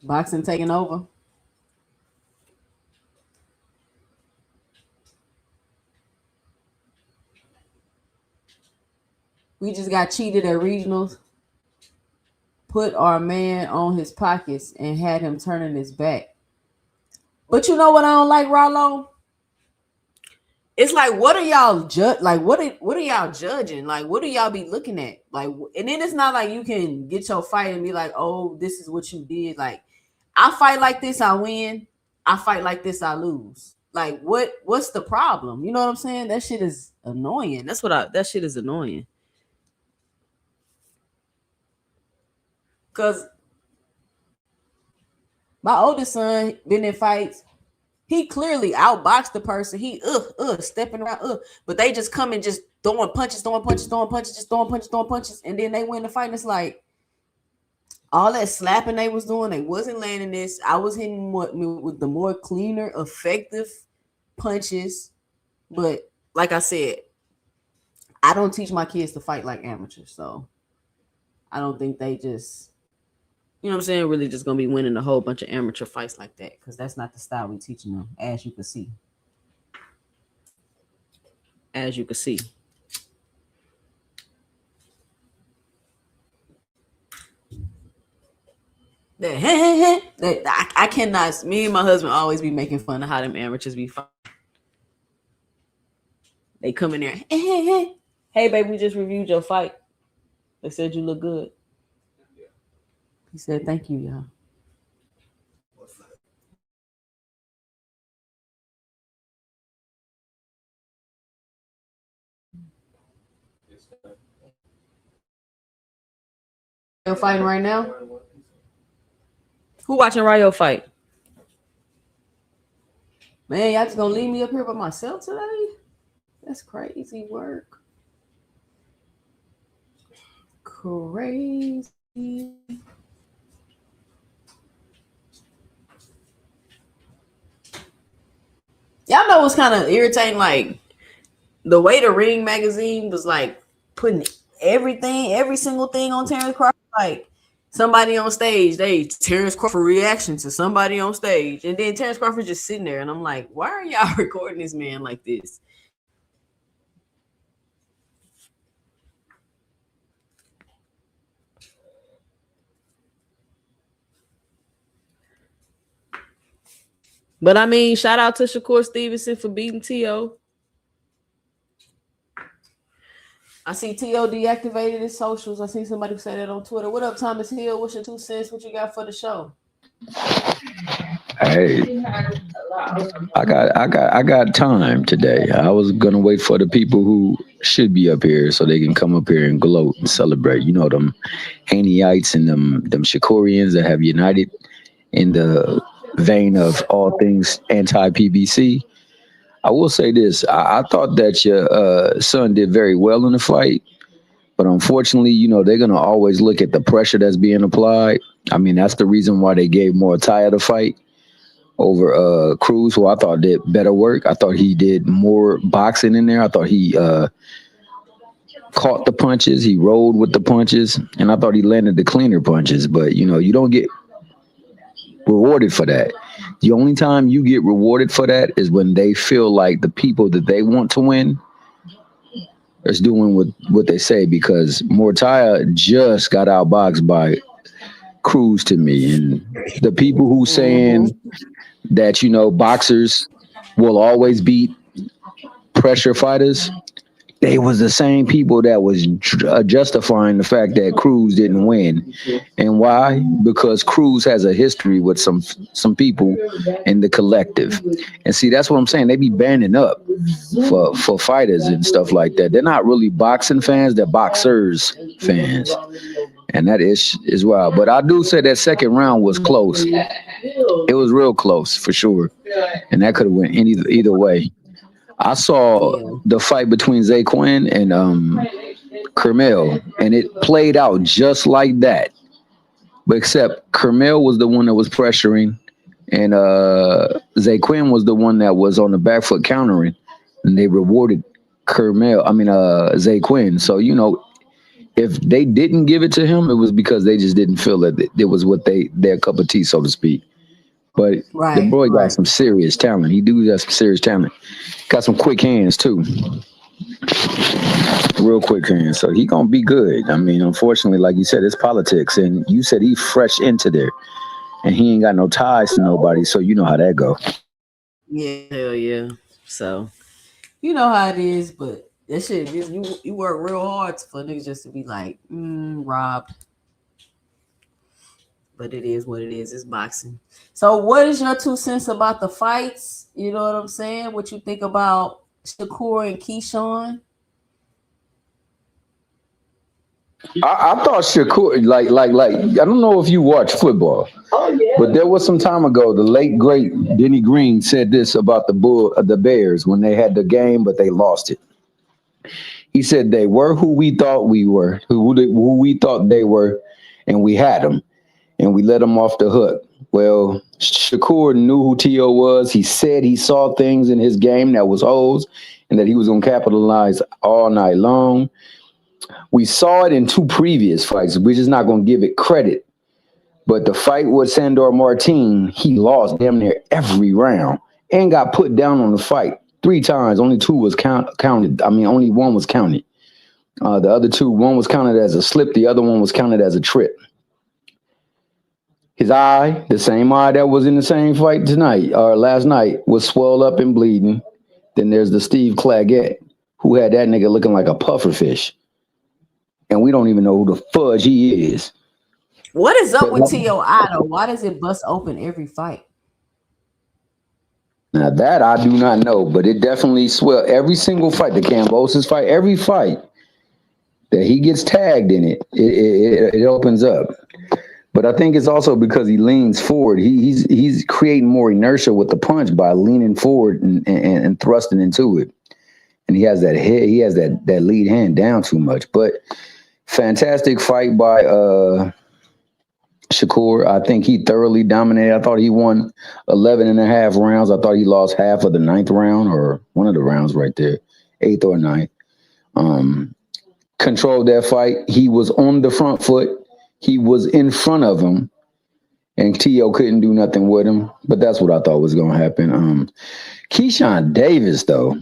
Boxing taking over. We just got cheated at regionals. Put our man on his pockets and had him turning his back. But you know what I don't like, Rollo? It's like, what are y'all what are y'all judging? Like, what do y'all be looking at? Like, and then it's not like you can get your fight and be like, oh, this is what you did. Like, I fight like this, I win. I fight like this, I lose. Like, what's the problem? You know what I'm saying? That shit is annoying. That shit is annoying. Cause my oldest son been in fights. He clearly outboxed the person. He stepping around, but they just come and just throwing punches, and then they win the fight. And it's like all that slapping they was doing, they wasn't landing this. I was hitting with the more cleaner, effective punches. But like I said, I don't teach my kids to fight like amateurs, so I don't think they just, you know what I'm saying, really just gonna be winning a whole bunch of amateur fights like that, because that's not the style we teaching them, as you can see. as you can see. I cannot. Me and my husband always be making fun of how them amateurs be fun. They come in there. Hey, baby, we just reviewed your fight. They said you look good. He said, "Thank you, y'all." You're fighting right now? Who watching Rayo fight? Man, y'all just gonna leave me up here by myself today? That's crazy work. Crazy. Y'all know what's kind of irritating? Like the way the Ring magazine was like putting everything, every single thing on Terrence Crawford. Like somebody on stage, Terrence Crawford reaction to somebody on stage, and then Terrence Crawford just sitting there, and I'm like, why are y'all recording this man like this? But I mean, shout out to Shakur Stevenson for beating T.O. I see T.O. deactivated his socials. I see somebody say that on Twitter. What up, Thomas Hill? What's your 2 cents? What you got for the show? Hey, I got time today. I was gonna wait for the people who should be up here so they can come up here and gloat and celebrate. You know, them Haneyeites and them Shakurians that have united in the vein of all things anti-PBC. I will say this. I thought that your son did very well in the fight, but unfortunately, you know, they're going to always look at the pressure that's being applied. I mean, that's the reason why they gave Morataya the fight over Cruz, who I thought did better work. I thought he did more boxing in there. I thought he caught the punches. He rolled with the punches, and I thought he landed the cleaner punches. But, you know, you don't get rewarded for that. The only time you get rewarded for that is when they feel like the people that they want to win is doing what they say, because Morataya just got outboxed by Cruz to me. And the people who saying that, you know, boxers will always beat pressure fighters, they was the same people that was justifying the fact that Cruz didn't win. And why? Because Cruz has a history with some people in the collective. And see, that's what I'm saying. They be banding up for fighters and stuff like that. They're not really boxing fans, they're boxers fans. And that is wild. But I do say that second round was close. It was real close for sure. And that could have went either way. I saw the fight between Zaquin and Kermel, and it played out just like that. But except Kermel was the one that was pressuring, and Zaquin was the one that was on the back foot countering, and they rewarded Zaquin. So, you know, if they didn't give it to him, it was because they just didn't feel that it was their cup of tea, so to speak. But the boy got some serious talent. He do got some serious talent. Got some quick hands too. Real quick hands. So he gonna be good. I mean, unfortunately, like you said, it's politics. And you said he fresh into there. And he ain't got no ties to nobody. So you know how that go. Yeah, hell yeah. So you know how it is, but that shit, you work real hard for niggas just to be like, robbed. But it is what it is. It's boxing. So what is your 2 cents about the fights? You know what I'm saying? What you think about Shakur and Keyshawn? I thought Shakur, like, I don't know if you watch football, but there was some time ago, the late great Denny Green said this about the Bears when they had the game, but they lost it. He said they were who we thought we were, who we thought they were, and we had them, and we let them off the hook. Well, Shakur knew who T.O. was. He said he saw things in his game that was holes and that he was going to capitalize all night long. We saw it in 2 previous fights. We're just not going to give it credit. But the fight with Sandor Martin, he lost damn near every round and got put down on the fight. 3 times. Only 2 was counted. I mean, only 1 was counted. The other 2, 1 was counted as a slip. The other one was counted as a trip. His eye, the same eye that was in the same fight tonight or last night, was swelled up and bleeding. Then there's the Steve Claggett, who had that nigga looking like a pufferfish. And we don't even know who the fudge he is. What is up with T.O. Idol? Why does it bust open every fight? Now that I do not know, but it definitely swell every single fight. The Kambosos fight, every fight that he gets tagged in it opens up. But I think it's also because he leans forward. He's creating more inertia with the punch by leaning forward and thrusting into it. And he has that head, he has that lead hand down too much. But fantastic fight by Shakur. I think he thoroughly dominated. I thought he won 11 and a half rounds. I thought he lost half of the 9th round or one of the rounds right there, 8th or 9th. Controlled that fight. He was on the front foot. He was in front of him, and T.O. couldn't do nothing with him. But that's what I thought was going to happen. Keyshawn Davis, though,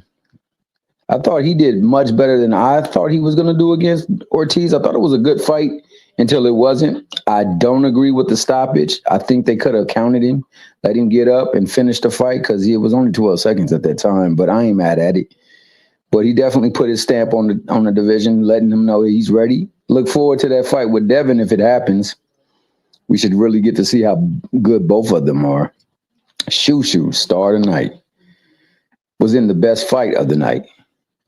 I thought he did much better than I thought he was going to do against Ortiz. I thought it was a good fight until it wasn't. I don't agree with the stoppage. I think they could have counted him, let him get up and finish the fight because it was only 12 seconds at that time, but I ain't mad at it. But he definitely put his stamp on the division, letting him know he's ready. Look forward to that fight with Devin if it happens. We should really get to see how good both of them are. Shushu, star of the night, was in the best fight of the night.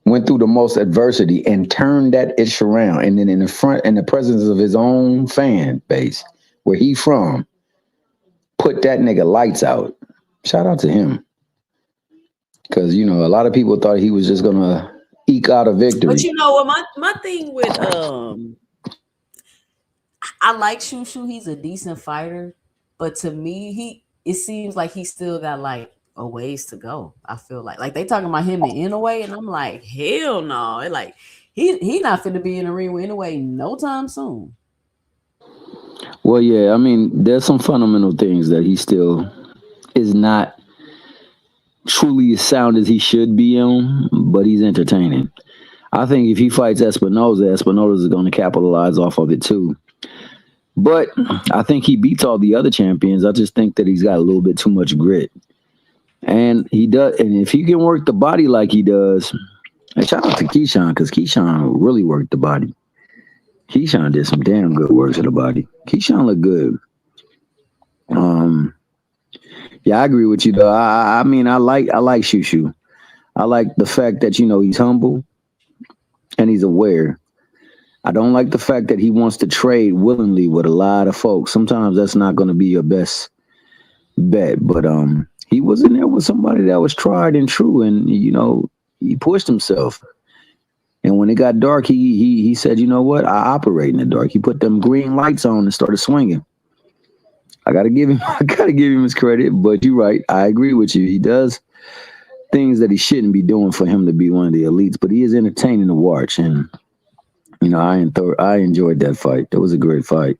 Went through the most adversity and turned that ish around. And then in the presence of his own fan base, where he from, put that nigga lights out. Shout out to him. Because, a lot of people thought he was just going to eke out a victory. But you know what? My thing with I like Shushu. He's a decent fighter. But to me, it seems like he still got like a ways to go. I feel like they talking about him in Inoue, and I'm like, hell no. Like he not finna be in the ring with Inoue no time soon. Well, yeah, I mean, there's some fundamental things that he still is not truly as sound as he should be on, but he's entertaining. I think if he fights Espinoza is going to capitalize off of it too. But I think he beats all the other champions. I just think that he's got a little bit too much grit. And he does, and if he can work the body like he does, and shout out to Keyshawn, because Keyshawn really worked the body. Keyshawn did some damn good work to the body. Keyshawn looked good. Yeah, I agree with you though. I mean, I like Shushu. I like the fact that he's humble and he's aware. I don't like the fact that he wants to trade willingly with a lot of folks. Sometimes that's not going to be your best bet, but he was in there with somebody that was tried and true, and he pushed himself. And when it got dark, he said, "You know what? I operate in the dark." He put them green lights on and started swinging. I gotta give him his credit, but you're right. I agree with you. He does things that he shouldn't be doing for him to be one of the elites, but he is entertaining to watch. And I enjoyed that fight. It was a great fight.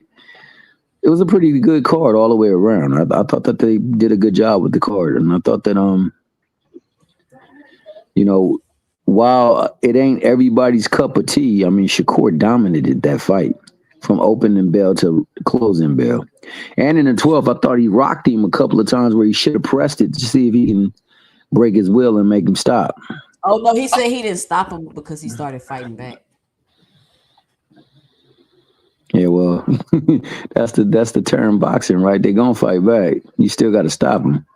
It was a pretty good card all the way around. I thought that they did a good job with the card, and I thought that while it ain't everybody's cup of tea, I mean, Shakur dominated that fight from opening bell to closing bell. And in the 12th, I thought he rocked him a couple of times where he should have pressed it to see if he can break his will and make him stop. Oh no, he said he didn't stop him because he started fighting back. Yeah, well, that's the term boxing, right? They're gonna fight back. You still got to stop them.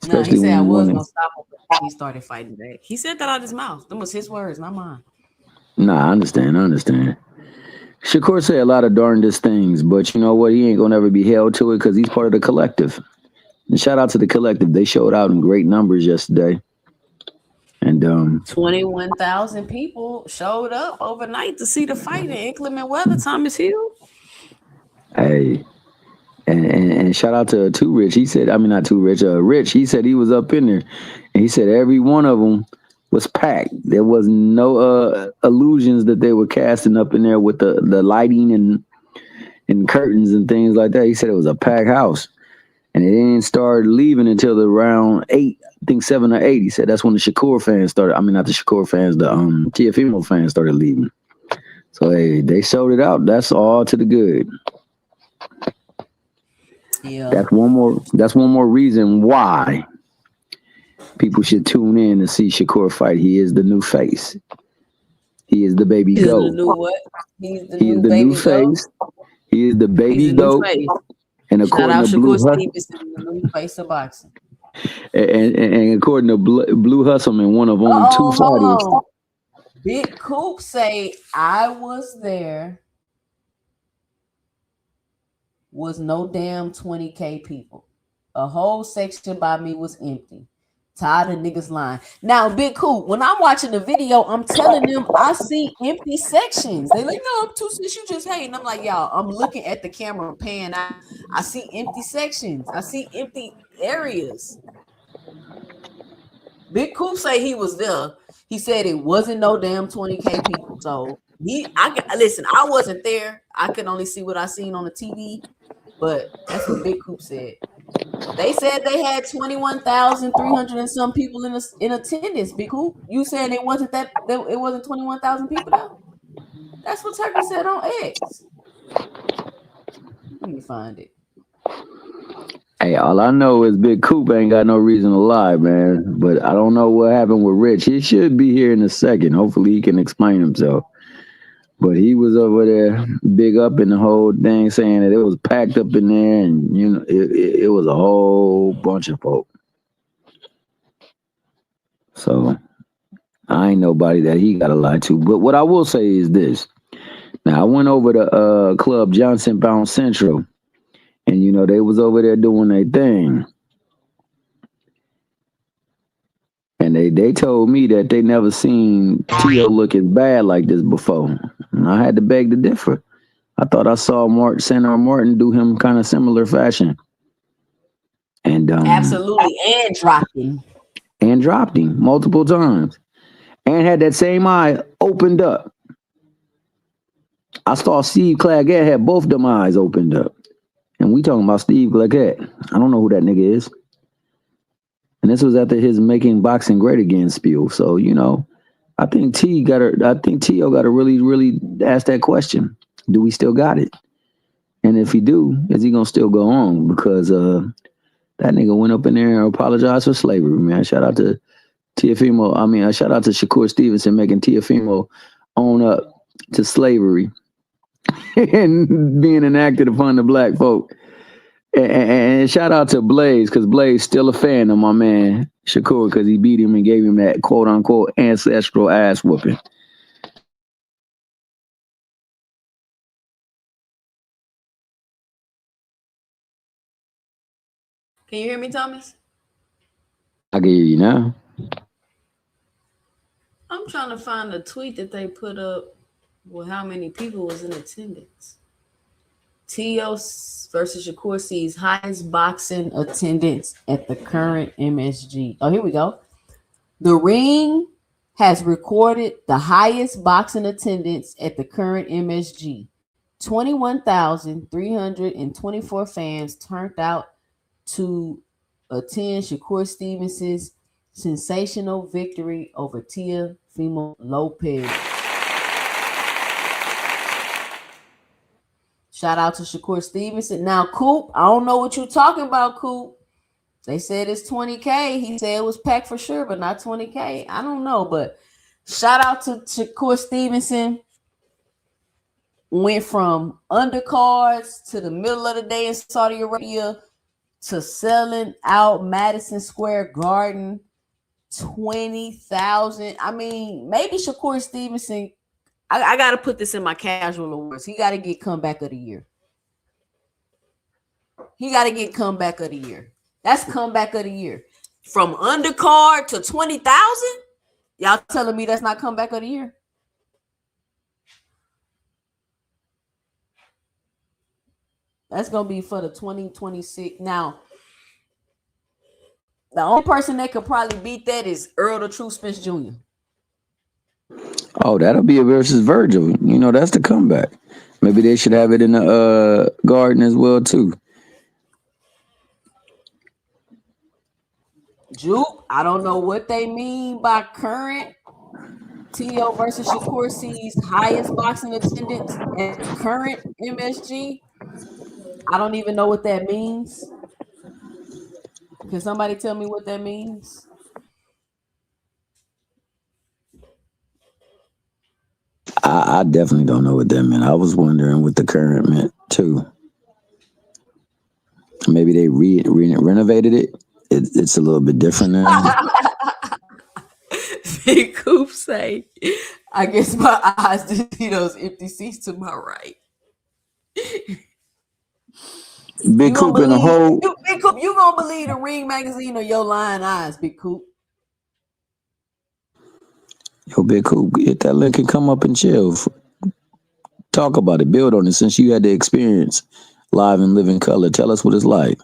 No, he said I was gonna stop him, but he started fighting back. He said that out of his mouth. Them was his words, not mine. Nah, I understand. Shakur said a lot of darndest things, but you know what? He ain't gonna ever be held to it because he's part of the collective. And shout out to the collective. They showed out in great numbers yesterday. And 21,000 people showed up overnight to see the fight in inclement weather. Thomas Hill. Hey, and shout out to Too Rich. He said, I mean not Too Rich, Rich. He said he was up in there, and he said every one of them was packed. There was no illusions that they were casting up in there with the lighting and curtains and things like that. He said it was a packed house, and it didn't start leaving until the round 8 I think 7 or 8. He said that's when the Shakur fans started. I mean, not the Shakur fans, the Tiafimo fans started leaving. So hey, they sold it out. That's all to the good. Yeah. That's one more reason why people should tune in to see Shakur fight. He is the new face. He is the baby He's the goat. new what? He's the He is new the new baby goat. face. He is the He's baby the new goat. face. And Shout according out to Blue Shakur Hustle, Stevenson, the new face of boxing. and according to Blue Hustleman, one of only 2 Oh, fighters. hold on. Big Coop say I was there. Was no damn 20K people. A whole section by me was empty. Tired of niggas lying. Now, Big Coop, when I'm watching the video, I'm telling them I see empty sections. They like, no, I'm too sis, you just hating. I'm like, y'all, I'm looking at the camera pan. I see empty sections. I see empty areas. Big Coop say he was there. He said it wasn't no damn 20K people. So listen, I wasn't there. I could only see what I seen on the TV, but that's what Big Coop said. They said they had 21,300 and some people in attendance. Big Coop, you saying it wasn't it wasn't 21,000 people there? That's what Turkey said on X. Let me find it. Hey, all I know is Big Coop ain't got no reason to lie, man. But I don't know what happened with Rich. He should be here in a second. Hopefully he can explain himself. But he was over there big up in the whole thing, saying that it was packed up in there, and you know, it was a whole bunch of folk. So I ain't nobody that he got to lie to. But what I will say is this. Now I went over to Club Johnson Pound Central, and you know they was over there doing their thing. And they told me that they never seen Tio looking bad like this before. And I had to beg to differ. I thought I saw Senator Martin do him kind of similar fashion. And Absolutely, and dropped him. And dropped him multiple times. And had that same eye opened up. I saw Steve Claggett had both them eyes opened up. And we talking about Steve Claggett. I don't know who that nigga is. And this was after his making boxing great again spiel. So, you know, I think Tio got to really, really ask that question. Do we still got it? And if he do, is he gonna still go on? Because that nigga went up in there and apologized for slavery, man. Shout out to Tiafimo. Shout out to Shakur Stevenson making Tiafimo own up to slavery and being enacted upon the black folk. And shout out to Blaze, because Blaze still a fan of my man Shakur, because he beat him and gave him that quote unquote ancestral ass whooping. Can you hear me, Thomas? I can hear you now. I'm trying to find the tweet that they put up with how many people was in attendance. Tio versus Shakur sees highest boxing attendance at the current MSG. Oh, here we go. The Ring has recorded the highest boxing attendance at the current MSG. 21,324 fans turned out to attend Shakur Stevenson's sensational victory over Teofimo Lopez. Shout out to Shakur Stevenson. Now, Coop, I don't know what you're talking about, Coop. They said it's 20K. He said it was packed for sure, but not 20K. I don't know, but shout out to Shakur Stevenson. Went from undercards to the middle of the day in Saudi Arabia to selling out Madison Square Garden, 20,000. I mean, maybe Shakur Stevenson, I got to put this in my casual awards. He got to get comeback of the year. He got to get comeback of the year. That's comeback of the year. From undercard to 20,000? Y'all telling me that's not comeback of the year? That's going to be for the 2026. Now, the only person that could probably beat that is Earl the True Spence Jr. Oh, that'll be a versus Virgil. You know, that's the comeback. Maybe they should have it in the Garden as well, too. Juke, I don't know what they mean by current. T.O. versus Shakur sees highest boxing attendance at current MSG. I don't even know what that means. Can somebody tell me what that means? I definitely don't know what that meant. I was wondering what the current meant too. Maybe they renovated it. It's a little bit different now. Big Coop say, I guess my eyes just see those empty seats to my right. Big Coop in a whole. Big Coop, you gonna believe the Ring magazine or your lying eyes, Big Coop? Yo, Big Coop, hit that link and come up and chill. Talk about it. Build on it. Since you had the experience live and live in color, tell us what it's like.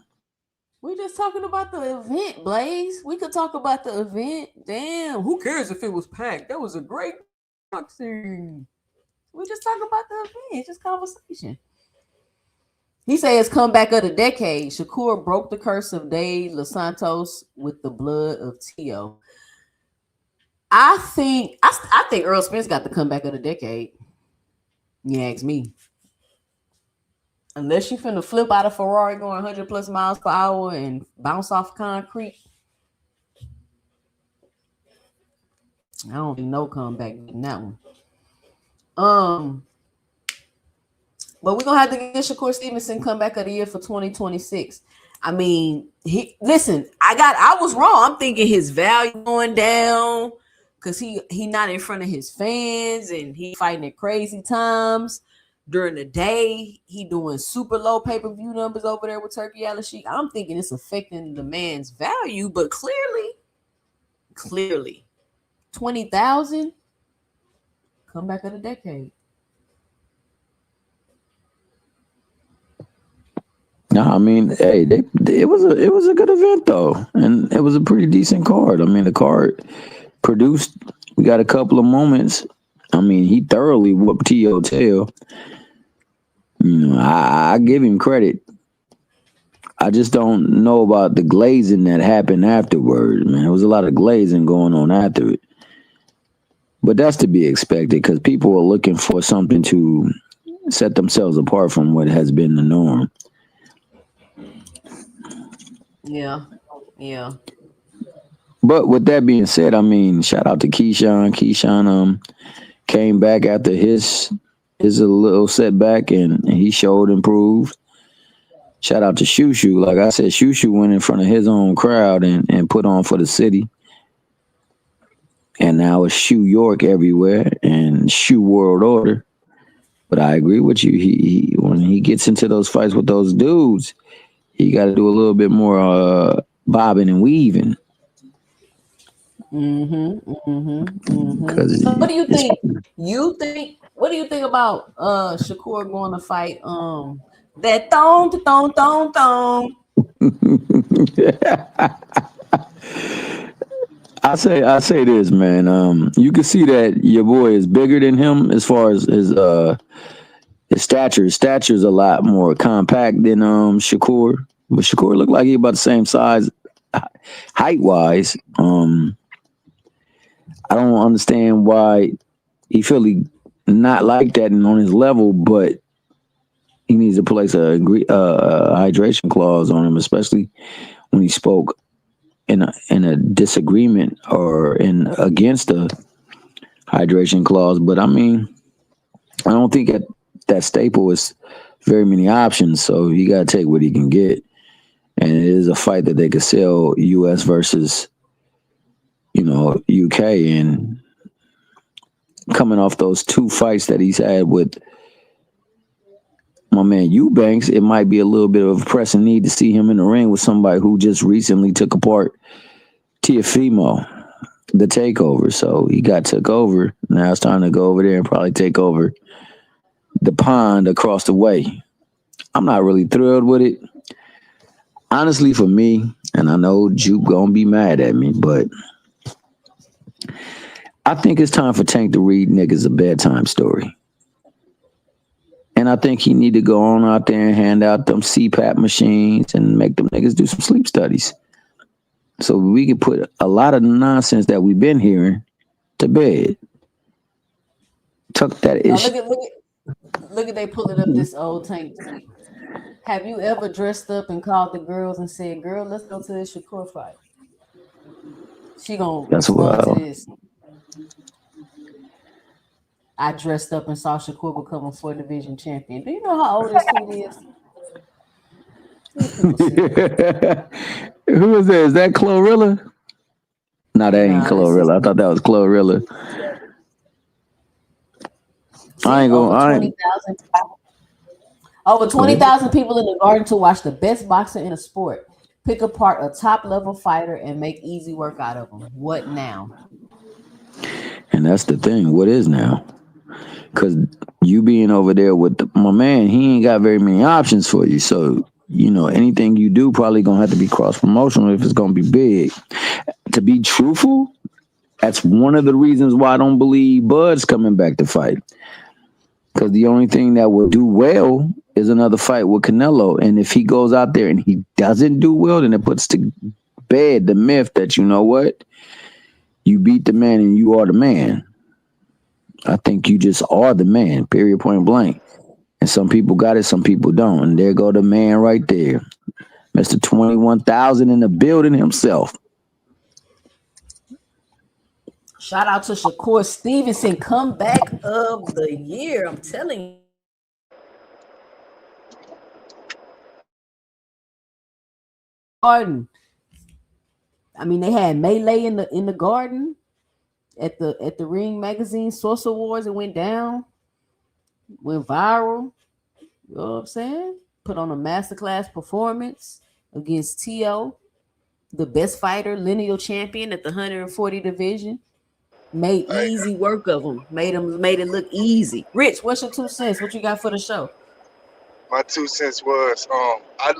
We just talking about the event, Blaze. We could talk about the event. Damn, who cares if it was packed? That was a great boxing. We just talking about the event, just conversation. He said it's comeback of the decade. Shakur broke the curse of Dave Los Santos with the blood of T.O. I think Earl Spence got the comeback of the decade. You ask me. Unless you finna flip out a Ferrari going 100 plus miles per hour and bounce off concrete, I don't think no comeback in that one. But we're gonna have to get Shakur Stevenson comeback of the year for 2026. I mean, I was wrong. I'm thinking his value going down because he not in front of his fans and he fighting at crazy times. During the day, he doing super low pay-per-view numbers over there with Turkey Al-Sheikh. I'm thinking it's affecting the man's value, but clearly, 20,000 comeback of the decade. No, I mean, hey, it was a good event though, and it was a pretty decent card. I mean, the card produced. We got a couple of moments. I mean, he thoroughly whooped T.O. tail. You know, I give him credit. I just don't know about the glazing that happened afterward, man. There was a lot of glazing going on after it. But that's to be expected because people are looking for something to set themselves apart from what has been the norm. Yeah. But with that being said, I mean, shout out to Keyshawn. Keyshawn came back after his little setback and he showed improved. Shout out to Shushu. Like I said, Shushu went in front of his own crowd and put on for the city. And now it's Shoe York everywhere and Shoe World Order. But I agree with you. He when he gets into those fights with those dudes, he got to do a little bit more bobbing and weaving. So what do you think? What do you think about Shakur going to fight that thong? I say this, man. You can see that your boy is bigger than him as far as his stature. His stature's a lot more compact than Shakur. But Shakur looked like he about the same size height wise. I don't understand why he feel he not like that and on his level, but he needs to place a hydration clause on him, especially when he spoke in a disagreement or against a hydration clause. But I mean, I don't think that staple is very many options, so he got to take what he can get. And it is a fight that they could sell U.S. versus, UK. And coming off those two fights that he's had with my man Eubanks, it might be a little bit of a pressing need to see him in the ring with somebody who just recently took apart Teofimo, the takeover. So he got took over. Now it's time to go over there and probably take over the pond across the way. I'm not really thrilled with it. Honestly, for me, and I know Juke gonna be mad at me, but I think it's time for Tank to read niggas a bedtime story. And I think he need to go on out there and hand out them CPAP machines and make them niggas do some sleep studies. so we can put a lot of nonsense that we've been hearing to bed. Tuck that Now issue. look at they pulling up this old tank tweet. Have you ever dressed up and called the girls and said, "Girl, let's go to this Shakur fight"? She gonna That's respond to wild. this. I dressed up and saw Shakur become a 4 division champion. Do you know how old this tweet is? Who is that? Is that Chlorilla? No, that ain't Nah, this is Chlorilla. I thought that was Chlorilla. I ain't over gonna. 20,000. Over 20,000 people in the Garden to watch the best boxer in a sport pick apart a top-level fighter and make easy work out of him. What now? And that's the thing. What is now? Because you being over there with my man, he ain't got very many options for you. So, anything you do probably going to have to be cross-promotional if it's going to be big. To be truthful, that's one of the reasons why I don't believe Bud's coming back to fight. Because the only thing that will do well is another fight with Canelo. And if he goes out there and he doesn't do well, then it puts to bed the myth that, you know what? You beat the man and you are the man. I think you just are the man, period, point blank. And some people got it, some people don't. And there go the man right there. Mr. 21,000 in the building himself. Shout out to Shakur Stevenson, comeback of the year. I'm telling you. Garden. I mean, they had Melee in the Garden at the Ring Magazine Source Awards. It went down, went viral. You know what I'm saying? Put on a masterclass performance against T.O., the best fighter, lineal champion at the 140 division. Made easy work of him. Made it look easy. Rich, what's your 2 cents? What you got for the show? My 2 cents was I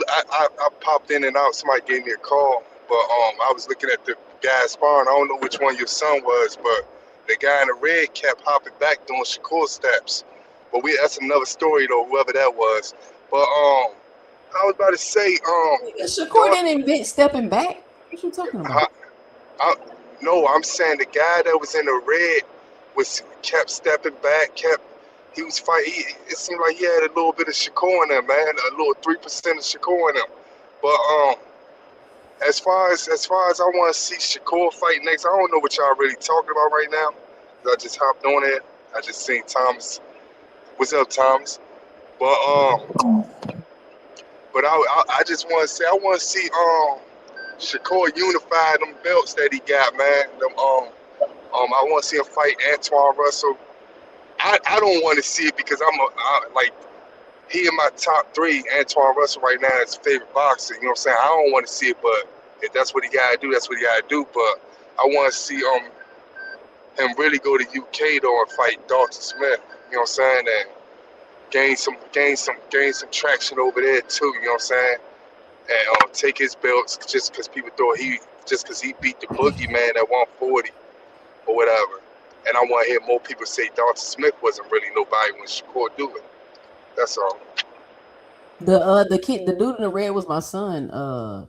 popped in and out. Somebody gave me a call, but I was looking at the guy sparring. I don't know which one your son was, but the guy in the red kept hopping back doing Shakur steps. But that's another story though, whoever that was. But I was about to say Shakur didn't invent stepping back. What you talking about? No, I'm saying the guy that was in the red kept stepping back, he was fighting. It seemed like he had a little bit of Shakur in him, man, a little 3% of Shakur in him. But as far as I want to see Shakur fight next, I don't know what y'all really talking about right now. I just hopped on it. I just seen Thomas. What's up, Thomas? But I just want to say I want to see Shakur unify them belts that he got, man. I want to see him fight Antoine Russell. I don't want to see it because he in my top 3. Antoine Russell right now is favorite boxer. You know what I'm saying? I don't want to see it, but if that's what he gotta do, that's what he gotta do. But I want to see him really go to UK though and fight Dalton Smith. You know what I'm saying? And gain some traction over there too. You know what I'm saying? And take his belts just because people thought he beat the boogeyman at 140 or whatever. And I want to hear more people say Dalton Smith wasn't really nobody when Shakur do it. That's all. The dude in the red was my son.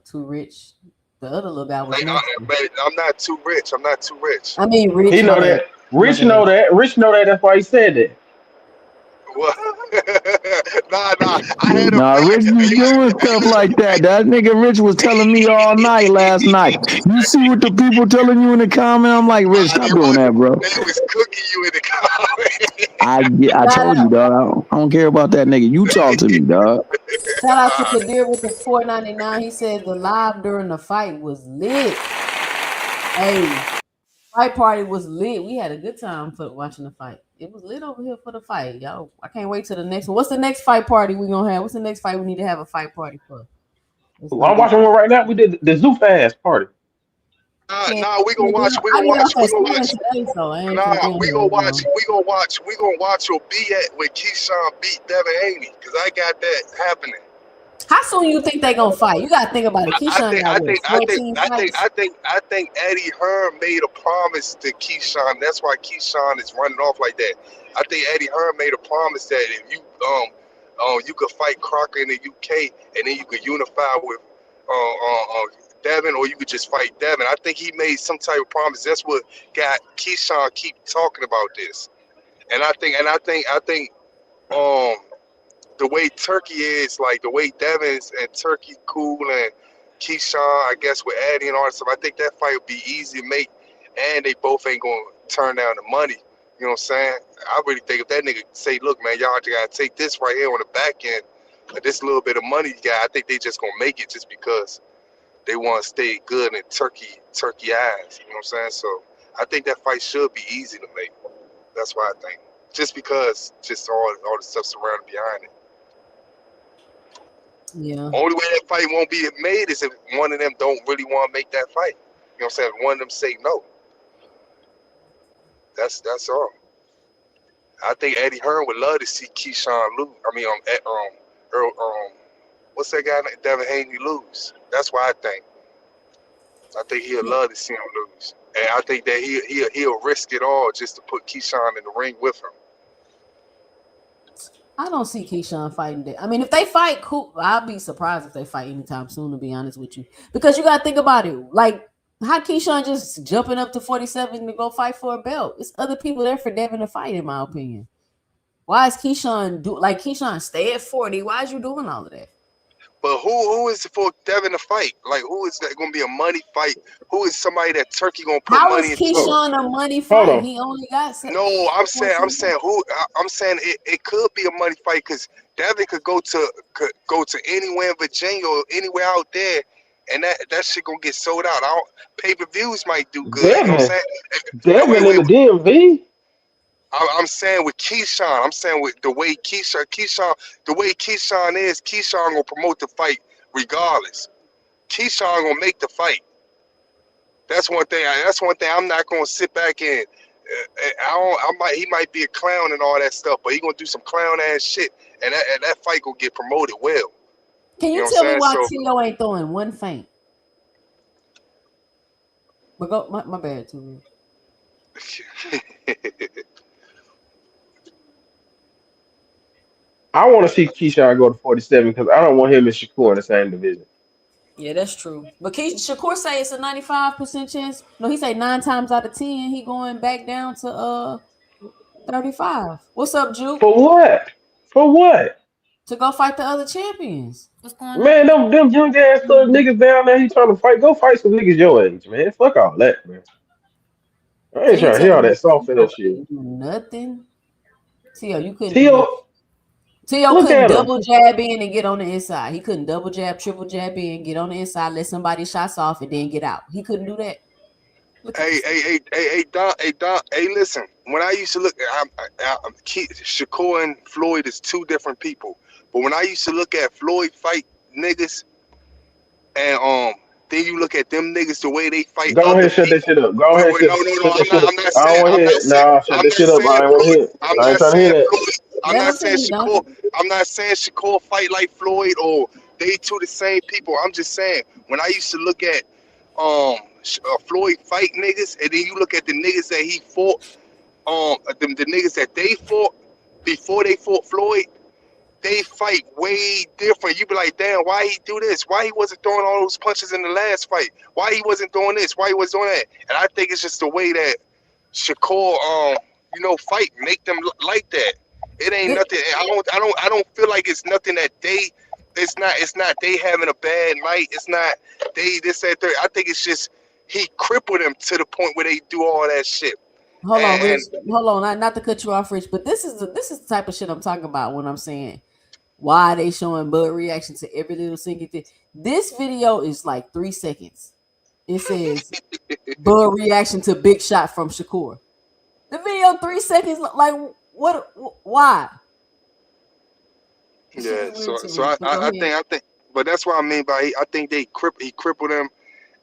Too Rich. The other little guy was. I'm not too rich. I mean, Rich. He know that. Rich know that. Rich know that. That's why he said that. What? Nah. Rich be doing stuff like that. That nigga Rich was telling me all night last night. You see what the people telling you in the comment? I'm like, Rich, stop doing that, bro. They was cooking you in the comment. I told you, dog. I don't care about that nigga. You talk to me, dog. Shout out to Kadir with the $4.99. He said the live during the fight was lit. Hey, fight party was lit. We had a good time for watching the fight. It was lit over here for the fight, y'all. I can't wait till the next one. What's the next fight party we gonna have? What's the next fight we need to have a fight party for? I'm watching one right now. We did the Zoo Fast party. We gonna watch your B with Keyshawn beat Devin Haney because I got that happening. How soon you think they gonna fight? You gotta think about it. Keyshawn I think Eddie Hearn made a promise to Keyshawn. That's why Keyshawn is running off like that. I think Eddie Hearn made a promise that if you you could fight Crocker in the UK and then you could unify with Devin, or you could just fight Devin. I think he made some type of promise. That's what got Keyshawn keep talking about this. And I think the way Turkey is, like the way Devin and Turkey cool and Keyshawn, I guess with Addy and all that stuff, I think that fight would be easy to make, and they both ain't gonna turn down the money. You know what I'm saying? I really think if that nigga say, look, man, y'all just gotta take this right here on the back end, this little bit of money you got, I think they just gonna make it just because they want to stay good in Turkey eyes. You know what I'm saying? So I think that fight should be easy to make. That's why I think. Just because, just all the stuff surrounded behind it. Yeah. Only way that fight won't be made is if one of them don't really want to make that fight. You know what I'm saying? One of them say no. That's all. I think Eddie Hearn would love to see Keyshawn lose. I mean, Earl, what's that guy? Devin Haney lose. That's why I think. I think he'll love to see him lose, and I think that he'll risk it all just to put Keyshawn in the ring with him. I don't see Keyshawn fighting that. I mean, if they fight, cool. I'll be surprised if they fight anytime soon, to be honest with you. Because you got to think about it. Like, how Keyshawn just jumping up to 47 to go fight for a belt? It's other people there for Devin to fight, in my opinion. Why is Keyshawn Keyshawn stay at 40? Why is you doing all of that? But who is for Devin to fight? Like, who is that going to be a money fight? Who is somebody that Turkey going to put How money is into? Keyshawn a money fight? He only got No, I'm saying it could be a money fight because Devin could go to anywhere in Virginia or anywhere out there, and that shit gonna get sold out. Pay-per-views might do good. You know what I'm saying? Devin in the DMV. I'm saying with Keyshawn, I'm saying with the way Keyshawn, the way Keyshawn is, Keyshawn gonna promote the fight regardless. Keyshawn gonna make the fight. That's one thing. I'm not gonna sit back and he might be a clown and all that stuff, but he gonna do some clown ass shit, and that fight gonna get promoted well. Can you tell me why Tio ain't throwing one feint? But go, my bad too. I want to see Keyshawn go to 47 because I don't want him and Shakur in the same division. Yeah, that's true. But Shakur say it's a 95% chance. No, he say 9 times out of 10 he going back down to 35. What's up, Juke? For what? For what? To go fight the other champions. What's going Man, on? them young ass little niggas down there, he trying to fight. Go fight some niggas your age, man. Fuck all that, man. I ain't So you trying to hear all telling me that soft Tio ass shit. couldn't do nothing? Tio, you couldn't do Tio, nothing. Tio look couldn't at him. double jab in and get on the inside. He couldn't double jab, triple jab in, get on the inside, let somebody shots off, and then get out. He couldn't do that. Hey, Don, listen. When I used to look, Shakur and Floyd is two different people. But when I used to look at Floyd fight niggas, and then you look at them niggas the way they fight. Go ahead, shut that shit up. Go ahead, shut that shit up. I don't want to hear it. Nah, shut that shit up. I ain't want to hear it. I ain't trying to hear that. I'm not saying Shakur fight like Floyd or they two the same people. I'm just saying when I used to look at Floyd fight niggas, and then you look at the niggas that he fought, the niggas that they fought before they fought Floyd, they fight way different. You be like, damn, why he do this? Why he wasn't throwing all those punches in the last fight? Why he wasn't doing this? Why he was doing that? And I think it's just the way that Shakur, fight make them like that. It ain't nothing. I don't feel like it's nothing that they. It's not they having a bad night. It's not they this that third. I think it's just he crippled them to the point where they do all that shit. Hold on, Rich. Hold on, not to cut you off, Rich, but this is the type of shit I'm talking about when I'm saying why they showing Bud reaction to every little single thing. This video is like 3 seconds. It says Bud reaction to big shot from Shakur. The video 3 seconds. Like what? Why? Yeah. So I think, but that's what I mean by I think he crippled them,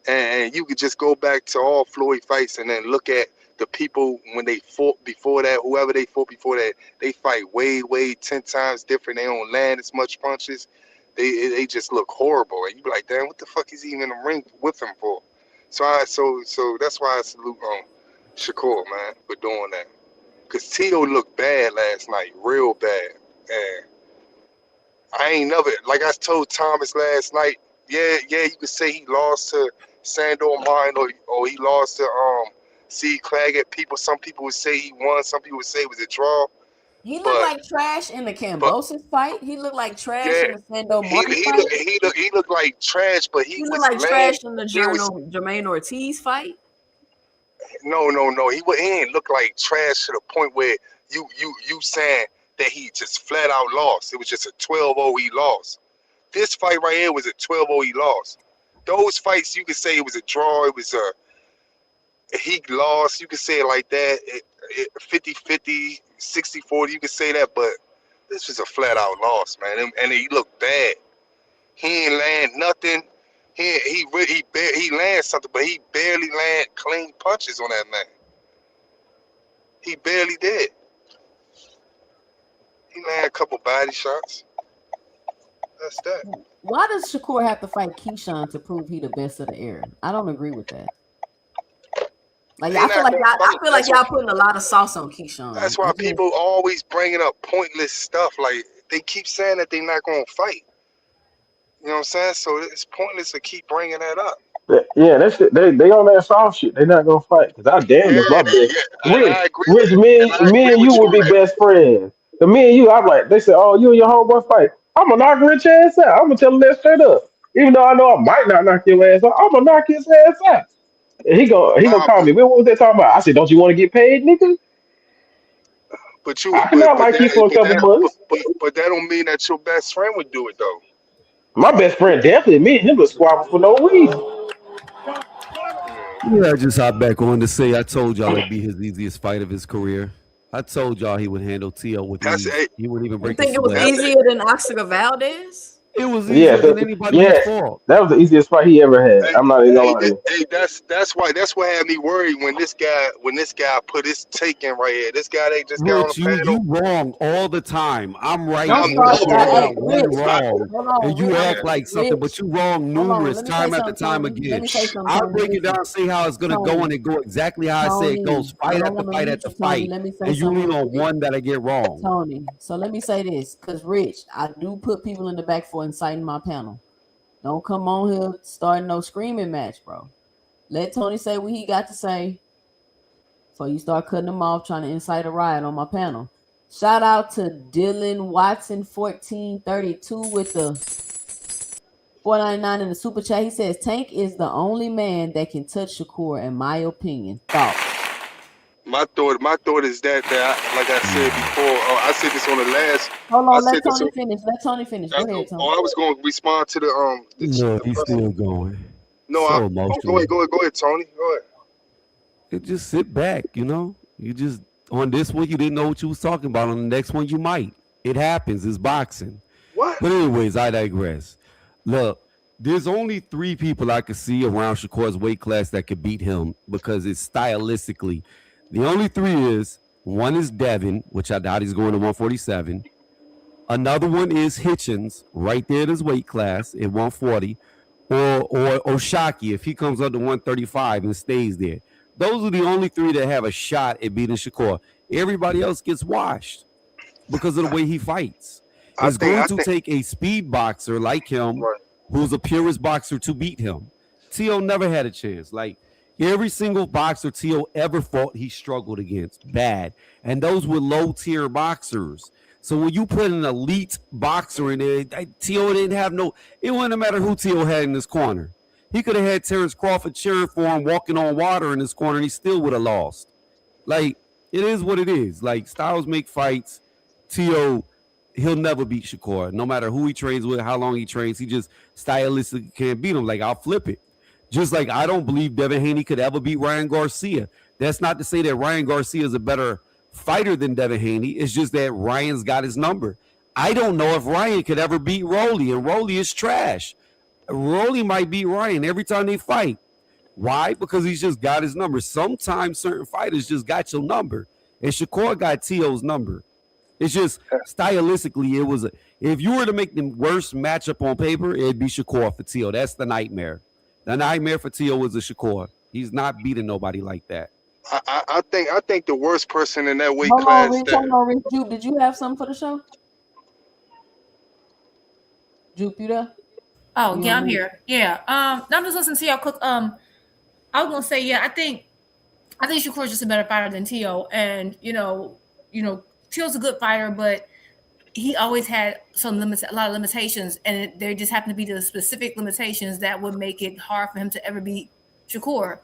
and you could just go back to all Floyd fights and then look at the people when they fought before that, whoever they fought before that, they fight way 10 times different. They don't land as much punches. They just look horrible, and you be like, damn, what the fuck is he even in the ring with him for? So that's why I salute Shakur, man, for doing that. Cause Tito looked bad last night, real bad, and I ain't never, like I told Thomas last night, you could say he lost to Sandor Mine, or he lost to C. Claggett. Some people would say he won. Some people would say it was a draw. He looked But like trash in the but Cambosis fight. He looked like trash yeah, in the Sando he Martin he fight. look he looked like trash, but He he looked was like laying. trash in the He was Jermaine Ortiz fight. no. He ain't look like trash to the point where you saying that he just flat out lost. It was just a 12-0 he lost. This fight right here was a 12-0 he lost. Those fights you could say it was a draw. It was he lost. You could say it like that. 50-50, 60-40. You could say that, but this was a flat out loss, man. And he looked bad. He ain't land nothing. He landed something, but he barely land clean punches on that man. He barely did. He landed a couple body shots. That's that. Why does Shakur have to fight Keyshawn to prove he the best of the era? I don't agree with that. Like I feel like y'all putting a lot of sauce on Keyshawn. That's why people always bringing up pointless stuff. Like they keep saying that they're not gonna fight. You know what I'm saying? So it's pointless to keep bringing that up. Yeah, that's it. They on that soft shit. They not gonna fight. Cause I damn is my best. Rich, me and you would be best friends. The me and you, I'm like, they said, oh, you and your homeboy fight. I'm gonna knock Rich ass out. I'm gonna tell him that straight up. Even though I know I might not knock your ass out, I'm gonna knock his ass out. And he gonna call me. What was they talking about? I said, don't you want to get paid, nigga? But you, I cannot like you for a couple months. But that don't mean that your best friend would do it though. My best friend definitely me and him was squabble for no reason. Yeah, I just hopped back on to say I told y'all it'd be his easiest fight of his career. I told y'all he would handle T.O. with ease. He wouldn't even break You think it was easier than Oscar Valdez? It was easier than anybody's fault. That was the easiest fight he ever had. I'm not even gonna lie to you. Hey, that's what had me worried when this guy put his take in right here. This guy they just got on the panel. You wrong all the time. I'm right. I'm wrong. And you act like something, but you wrong numerous time after time again. I'll break it down and say how it's gonna go, and it go exactly how I say it goes. Fight after fight after fight. And you lean on one that I get wrong. Tony. So let me say this, because Rich, I do put people in the back for inciting my panel. Don't come on here starting no screaming match, bro. Let Tony say what he got to say before you start cutting him off trying to incite a riot on my panel. Shout out to Dylan Watson 1432 with the $4.99 in the super chat. He says Tank is the only man that can touch Shakur, in my opinion. Thoughts? My thought is that like I said before, I said this on the last. Hold on, let Tony finish. Let Tony finish. Go ahead, Tony. I was going to respond to the No, he's still going. No, so go ahead, Tony. Go ahead. You just sit back, you know. You just on this one you didn't know what you was talking about. On the next one you might. It happens. It's boxing. What? But anyways, I digress. Look, there's only 3 people I could see around Shakur's weight class that could beat him because it's stylistically. The only 3 is, one is Devin, which I doubt he's going to 147. Another one is Hitchens, right there at his weight class at 140, or Oshaki if he comes up to 135 and stays there. Those are the only 3 that have a shot at beating Shakur. Everybody else gets washed because of the way he fights. It's going to take a speed boxer like him, who's a purist boxer, to beat him. T.O. never had a chance. Like, every single boxer T.O. ever fought, he struggled against bad. And those were low-tier boxers. So when you put an elite boxer in there, T.O. didn't have it wouldn't matter who T.O. had in his corner. He could have had Terrence Crawford cheering for him, walking on water in his corner, and he still would have lost. Like, it is what it is. Like, styles make fights. T.O., he'll never beat Shakur. No matter who he trains with, how long he trains, he just stylistically can't beat him. Like, I'll flip it. Just like I don't believe Devin Haney could ever beat Ryan Garcia. That's not to say that Ryan Garcia is a better fighter than Devin Haney. It's just that Ryan's got his number. I don't know if Ryan could ever beat Rolly, and Rolly is trash. Rolly might beat Ryan every time they fight. Why? Because he's just got his number. Sometimes certain fighters just got your number, and Shakur got T.O.'s number. It's just stylistically, it was if you were to make the worst matchup on paper, it'd be Shakur for T.O. That's the nightmare. The nightmare for T.O. was a Shakur. He's not beating nobody like that. I think the worst person in that weight class. Hold on, Rich. Jupe, did you have something for the show? Jupe, you there? Oh, You know yeah, what I I'm mean? here. Yeah. I'm just listening to y'all cook. I was gonna say, yeah, I think Shakur's just a better fighter than Tio, and Tio's a good fighter, but he always had a lot of limitations, and there just happened to be the specific limitations that would make it hard for him to ever beat Shakur.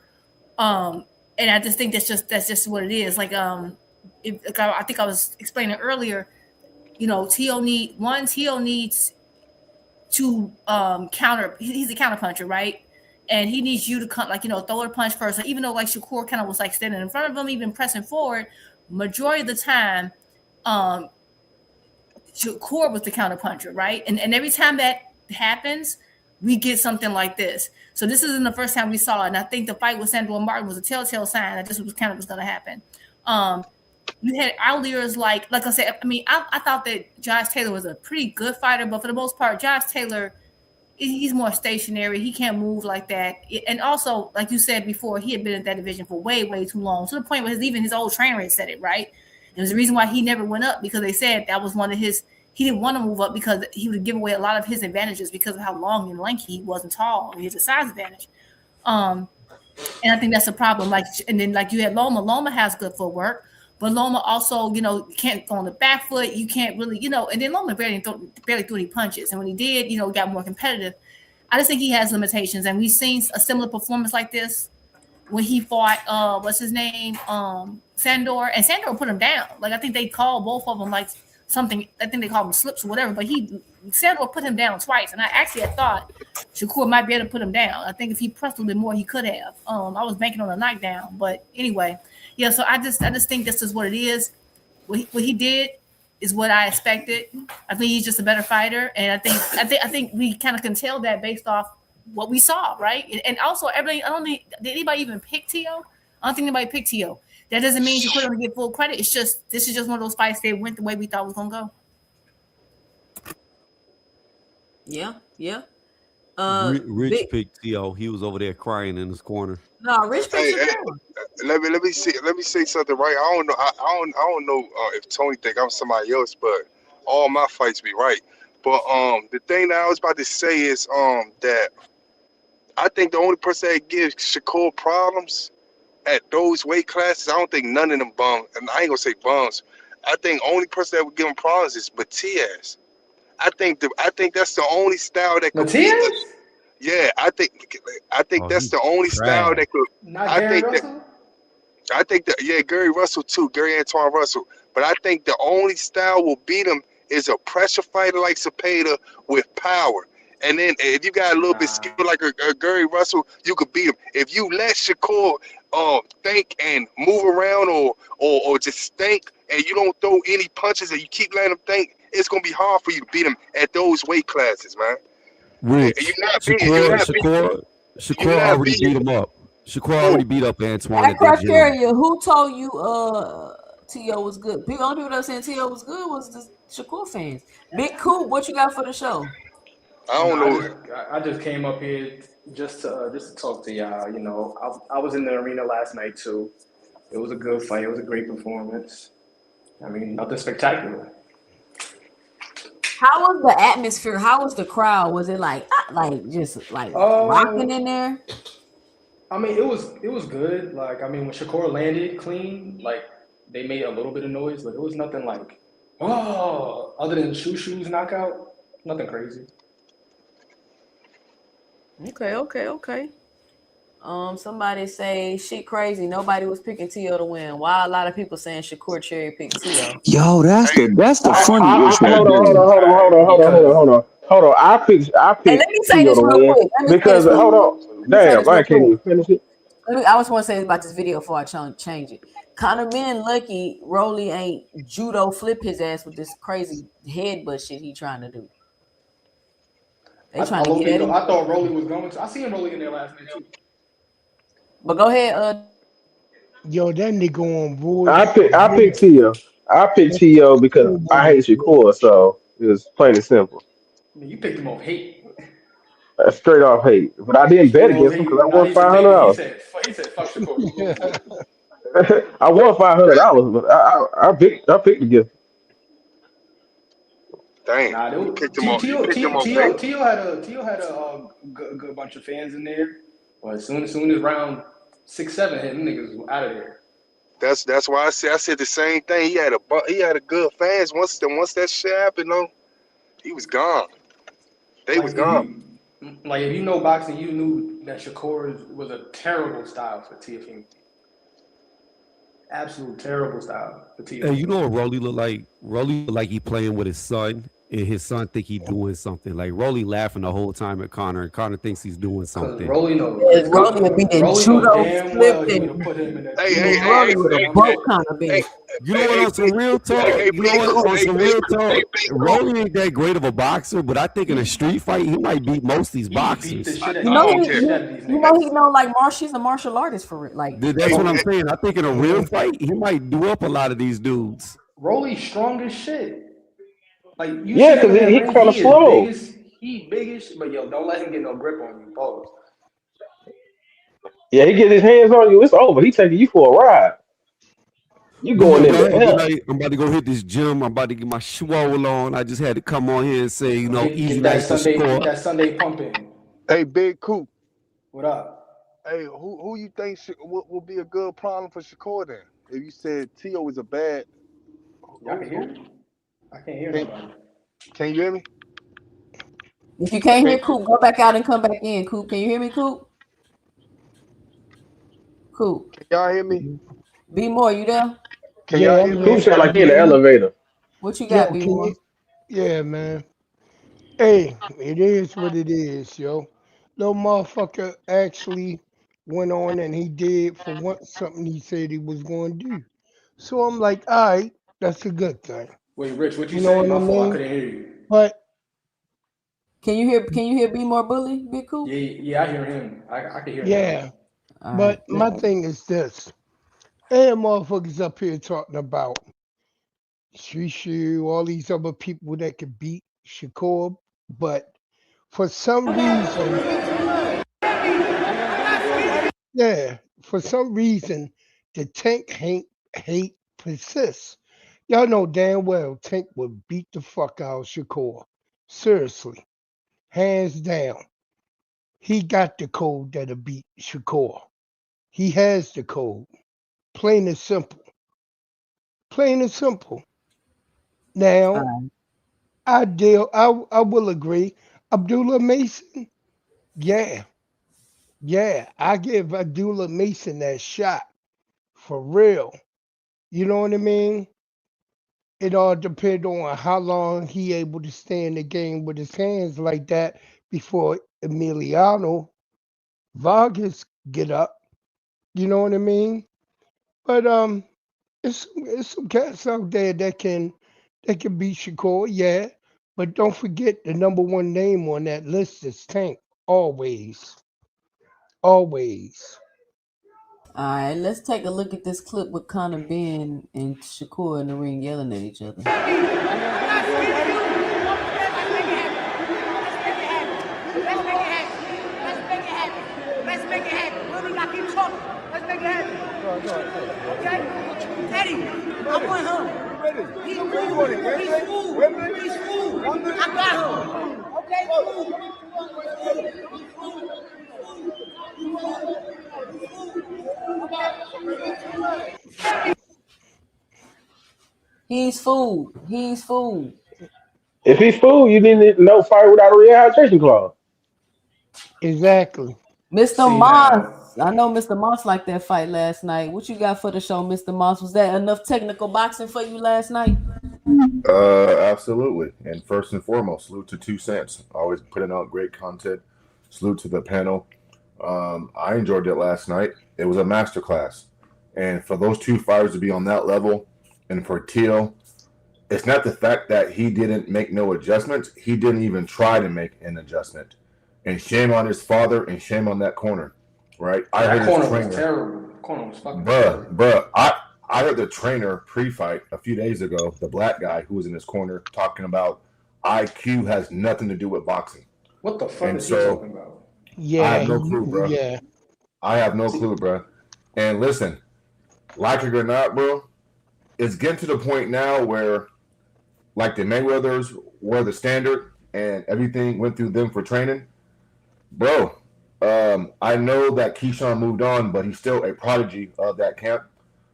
Um, and I just think that's just what it is. I think I was explaining earlier. Tio needs to counter. He's a counter puncher, right? And he needs you to come, throw a punch first. So even though Shakur kind of was standing in front of him, even pressing forward, majority of the time, um, Shakur was the counter puncher, right? And every time that happens, we get something like this. So this isn't the first time we saw it. And I think the fight with Sandro Martin was a telltale sign that this was kind of was going to happen. You had outliers like I said. I mean, I thought that Josh Taylor was a pretty good fighter, but for the most part, Josh Taylor, he's more stationary. He can't move like that. And also, like you said before, he had been in that division for way, way too long, to the point where even his old trainer had said it, right? It was the reason why he never went up, because they said that was one of his. He didn't want to move up because he would give away a lot of his advantages because of how long and lanky he was and tall. He has a size advantage. And I think that's a problem. And then you had Loma. Loma has good footwork, but Loma also, can't go on the back foot. You can't really, and then Loma barely threw any punches. And when he did, got more competitive. I just think he has limitations. And we've seen a similar performance like this when he fought, what's his name? Sandor. And Sandor put him down. I think they called both of them something. I think they called them slips or whatever. But Sandor put him down twice. And I actually had thought Shakur might be able to put him down. I think if he pressed a little bit more, he could have. I was banking on a knockdown. But anyway, yeah, so I just think this is what it is. What he did is what I expected. I think he's just a better fighter. And I think we kind of can tell that based off what we saw, right? And also everybody, did anybody even pick Tio? I don't think anybody picked Tio. That doesn't mean you couldn't get full credit. It's just this is just one of those fights that went the way we thought it was gonna go. Yeah. Rich picked T.O. He was over there crying in his corner. No, Rich picked let me say something right. I don't know if Tony think I'm somebody else, but all my fights be right. But the thing that I was about to say is that I think the only person that gives Shakur problems at those weight classes, I don't think none of them bums, and I ain't gonna say bums. I think only person that would give him problems is Matias. I think that's the only style that could beat us. Yeah, I think that's the only style that could. I think that Gary Russell too, Gary Antoine Russell. But I think the only style will beat him is a pressure fighter like Cepeda with power. And then if you got a little bit skill like a Gary Russell, you could beat him. If you let Shakur think and move around or just think and you don't throw any punches and you keep letting him think, it's gonna be hard for you to beat him at those weight classes, man. Rich, Shakur already beat him up. Shakur already beat up Antoine. That criteria, who told you T.O. was good? The only people that saying T.O. was good was the Shakur fans. Big Coop, what you got for the show? I don't know. I just came up here just to talk to y'all. I was in the arena last night too. It was a good fight. It was a great performance. I mean, nothing spectacular. How was the atmosphere? How was the crowd? Was it just rocking in there? I mean, it was good. When Shakur landed clean, they made a little bit of noise. It was nothing other than shoes knockout, nothing crazy. Okay. Somebody say shit crazy. Nobody was picking T.O. to win. Why a lot of people saying Shakur cherry picked T.O.? Yo, that's the funny issue. Hold on. I picked let me say T.O. this to real win quick. because hold on. Damn, I can't even finish it. I just want to say about this video before I change it. Conor being lucky, Rolly ain't judo flip his ass with this crazy headbutt shit he trying to do. They trying to get at him. I thought Rolly was going to. I seen Rolly in there last night too. But go ahead. Yo, that nigga on board. I picked T.O. I picked T.O. because I hate Shakur, so it was plain and simple. I mean, you picked him off hate. Straight off hate, but I didn't bet against him because I won $500. He said, "Fuck Shakur." I won $500, but I picked against him. Dang, Nah, he picked him up. He picked him up big. Tio had a good bunch of fans in there, but as soon as round 6, 7 hit, them niggas was out of there. That's why I said the same thing. He had a good fans. Once that shit happened, though, he was gone. They was gone. If you know boxing, you knew that Shakur was a terrible style for Teofimo. Absolute terrible style for Teofimo. And you know what Rolly look like? Rolly look like he playing with his son, and his son think he doing something. Like Rolly laughing the whole time at Connor, and Connor thinks he's doing something. Rolly knows. Rolly would be in judo damn well you flipping. would have put him in that. Rolly would have broke Connor big. You know what? On some real talk, you know what? On some real talk, Rolly ain't that great of a boxer, but I think in a street fight, he might beat most of these boxers. You know, he know like she's a martial artist for it. Like That's what I'm saying. I think in a real fight, he might do up a lot of these dudes. Rolly's strong as shit. Like you Yeah, because he kind of slow. He biggish, but yo, don't let him get no grip on you. Pause. Yeah, he get his hands on you, it's over. He taking you for a ride. You going in there? I'm about to go hit this gym. I'm about to get my swole on. I just had to come on here and say, easy that nights to Sunday, score. get that Sunday pumping. Hey, Big Coop. What up? Hey, who you think will be a good problem for Shakur then? If you said Tio is a bad, y'all can hear me? I can't hear nobody. Can you hear me? if you can't hear Coop, go back out and come back in. Coop, can you hear me, Coop? Coop. Can y'all hear me? Be more, you there? Can y'all hear me? Coop sound like he in the elevator. What you got, Be more? Yeah, man. Hey, it is what it is, yo. Little motherfucker actually went on and he did for once something he said he was going to do. So I'm like, all right, that's a good thing. Wait, Rich, what you know say? what I My fault, I mean? couldn't hear you. But Can you hear Be More Bully, Big Coop? Yeah, I hear him. I can hear him. yeah, but my thing is this. Hey, motherfuckers up here talking about Shishu, all these other people that could beat Shakur, but for some reason, the Tank hate persists. Y'all know damn well Tank would beat the fuck out of Shakur. Seriously. Hands down. He got the code that'll beat Shakur. He has the code. Plain and simple. Plain and simple. Now, I will agree. Abdullah Mason, yeah, I give Abdullah Mason that shot for real. You know what I mean? It all depends on how long he able to stay in the game with his hands like that before Emiliano Vargas get up. You know what I mean? But it's some cats out there that can beat Shakur, yeah. But don't forget the number one name on that list is Tank. Always. Always. All right, let's take a look at this clip with Connor Ben and Shakur in the ring yelling at each other. Let's make it happen. We'll not keep talking. Let's make it happen. Okay? Eddie, I want him. He's food. He's food. I got him. Okay, He's food. He's food. If he's food, you didn't no fight without a rehydration clause. Exactly. Mr. Moss. I know Mr. Moss liked that fight last night. What you got for the show, Mr. Moss? Was that enough technical boxing for you last night? Absolutely. And first and foremost, salute to 2 Cents. Always putting out great content. Salute to the panel. I enjoyed it last night. It was a masterclass. And for those two fighters to be on that level, and for Teal, it's not the fact that he didn't make no adjustments. He didn't even try to make an adjustment. And shame on his father and shame on that corner, right? I heard corner his trainer. was terrible. The corner was fucking terrible. Bruh. I heard the trainer pre-fight a few days ago, the black guy who was in his corner, talking about IQ has nothing to do with boxing. What the fuck is he talking about? Yeah. I have no clue, bro. Yeah. I have no clue, bro. And listen, like it or not, bro, it's getting to the point now where, like the Mayweathers, were the standard and everything went through them for training, bro. I know that Keyshawn moved on, but he's still a prodigy of that camp.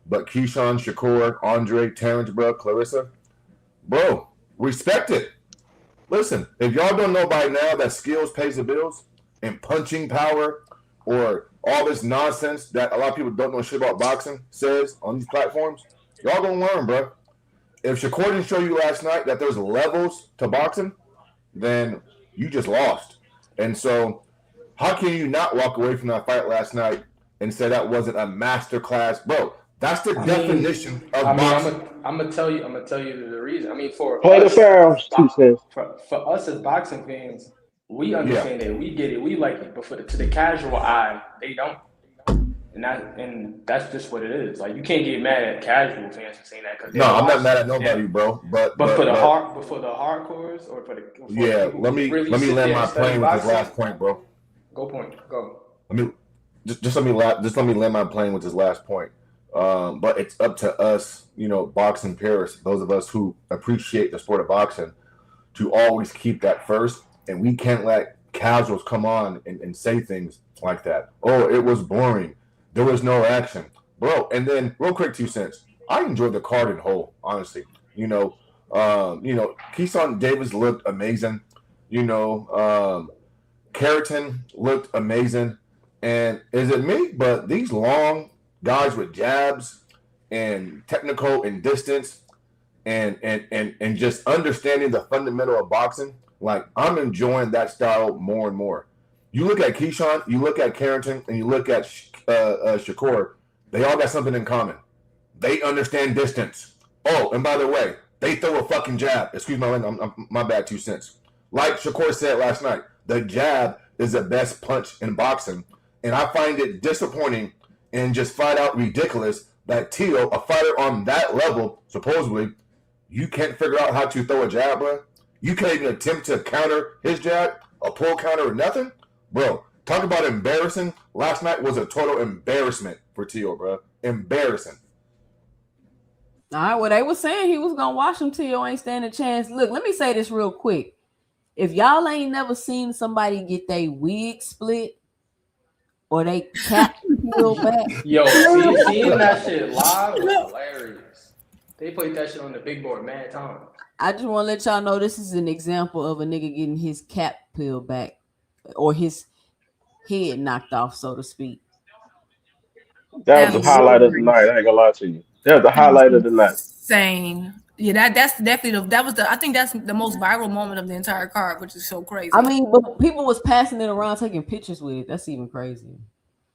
But Keyshawn, Shakur, Andre, Terrence, bro, Clarissa, bro, respect it. Listen, if y'all don't know by now that skills pays the bills and punching power or all this nonsense that a lot of people don't know shit about boxing says on these platforms, y'all gonna learn, bro. If Shakur didn't show you last night that there's levels to boxing, then you just lost. And so how can you not walk away from that fight last night and say that wasn't a master class? Bro, that's the definition of boxing. I'm gonna tell you the reason. I mean, for Play the us, fouls, 2 cents. for us as boxing fans, we understand it, we get it, we like it. But to the casual eye, they don't. And that's just what it is. Like, you can't get mad at casual fans for saying that. Cause No, I'm not mad at nobody, bro. But for the hardcores or let me land my plane with this last point, bro. Go. Let me land my plane with this last point. But it's up to us, boxing purists, those of us who appreciate the sport of boxing, to always keep that first. And we can't let casuals come on and say things like that. Oh, it was boring. There was no action, bro. And then, real quick, 2 cents. I enjoyed the card in whole, honestly. Keyshawn Davis looked amazing. Carrington looked amazing. And is it me? But these long guys with jabs and technical and distance and just understanding the fundamental of boxing, like, I'm enjoying that style more and more. You look at Keyshawn, you look at Carrington, and you look at Shakur, they all got something in common. They understand distance. Oh, and by the way, they throw a fucking jab. Excuse my language, my bad, 2 cents. Like Shakur said last night, the jab is the best punch in boxing. And I find it disappointing and just flat out ridiculous that Tio, a fighter on that level, supposedly, you can't figure out how to throw a jab, bro. You can't even attempt to counter his jab, a pull counter or nothing. Bro, talk about embarrassing. Last night was a total embarrassment for Tio, bro. Embarrassing. All right, well, they were saying he was going to watch him. Tio ain't standing a chance. Look, let me say this real quick. If y'all ain't never seen somebody get their wig split or they cap peeled back. Yo, seeing that shit live was hilarious. They played that shit on the big board mad time. I just want to let y'all know this is an example of a nigga getting his cap peeled back or his head knocked off, so to speak. That was the highlight of the night. I ain't gonna lie to you. That was the highlight of the night. Insane. Yeah, that's definitely I think that's the most viral moment of the entire card, which is so crazy. I mean, but people was passing it around, taking pictures with it. That's even crazy.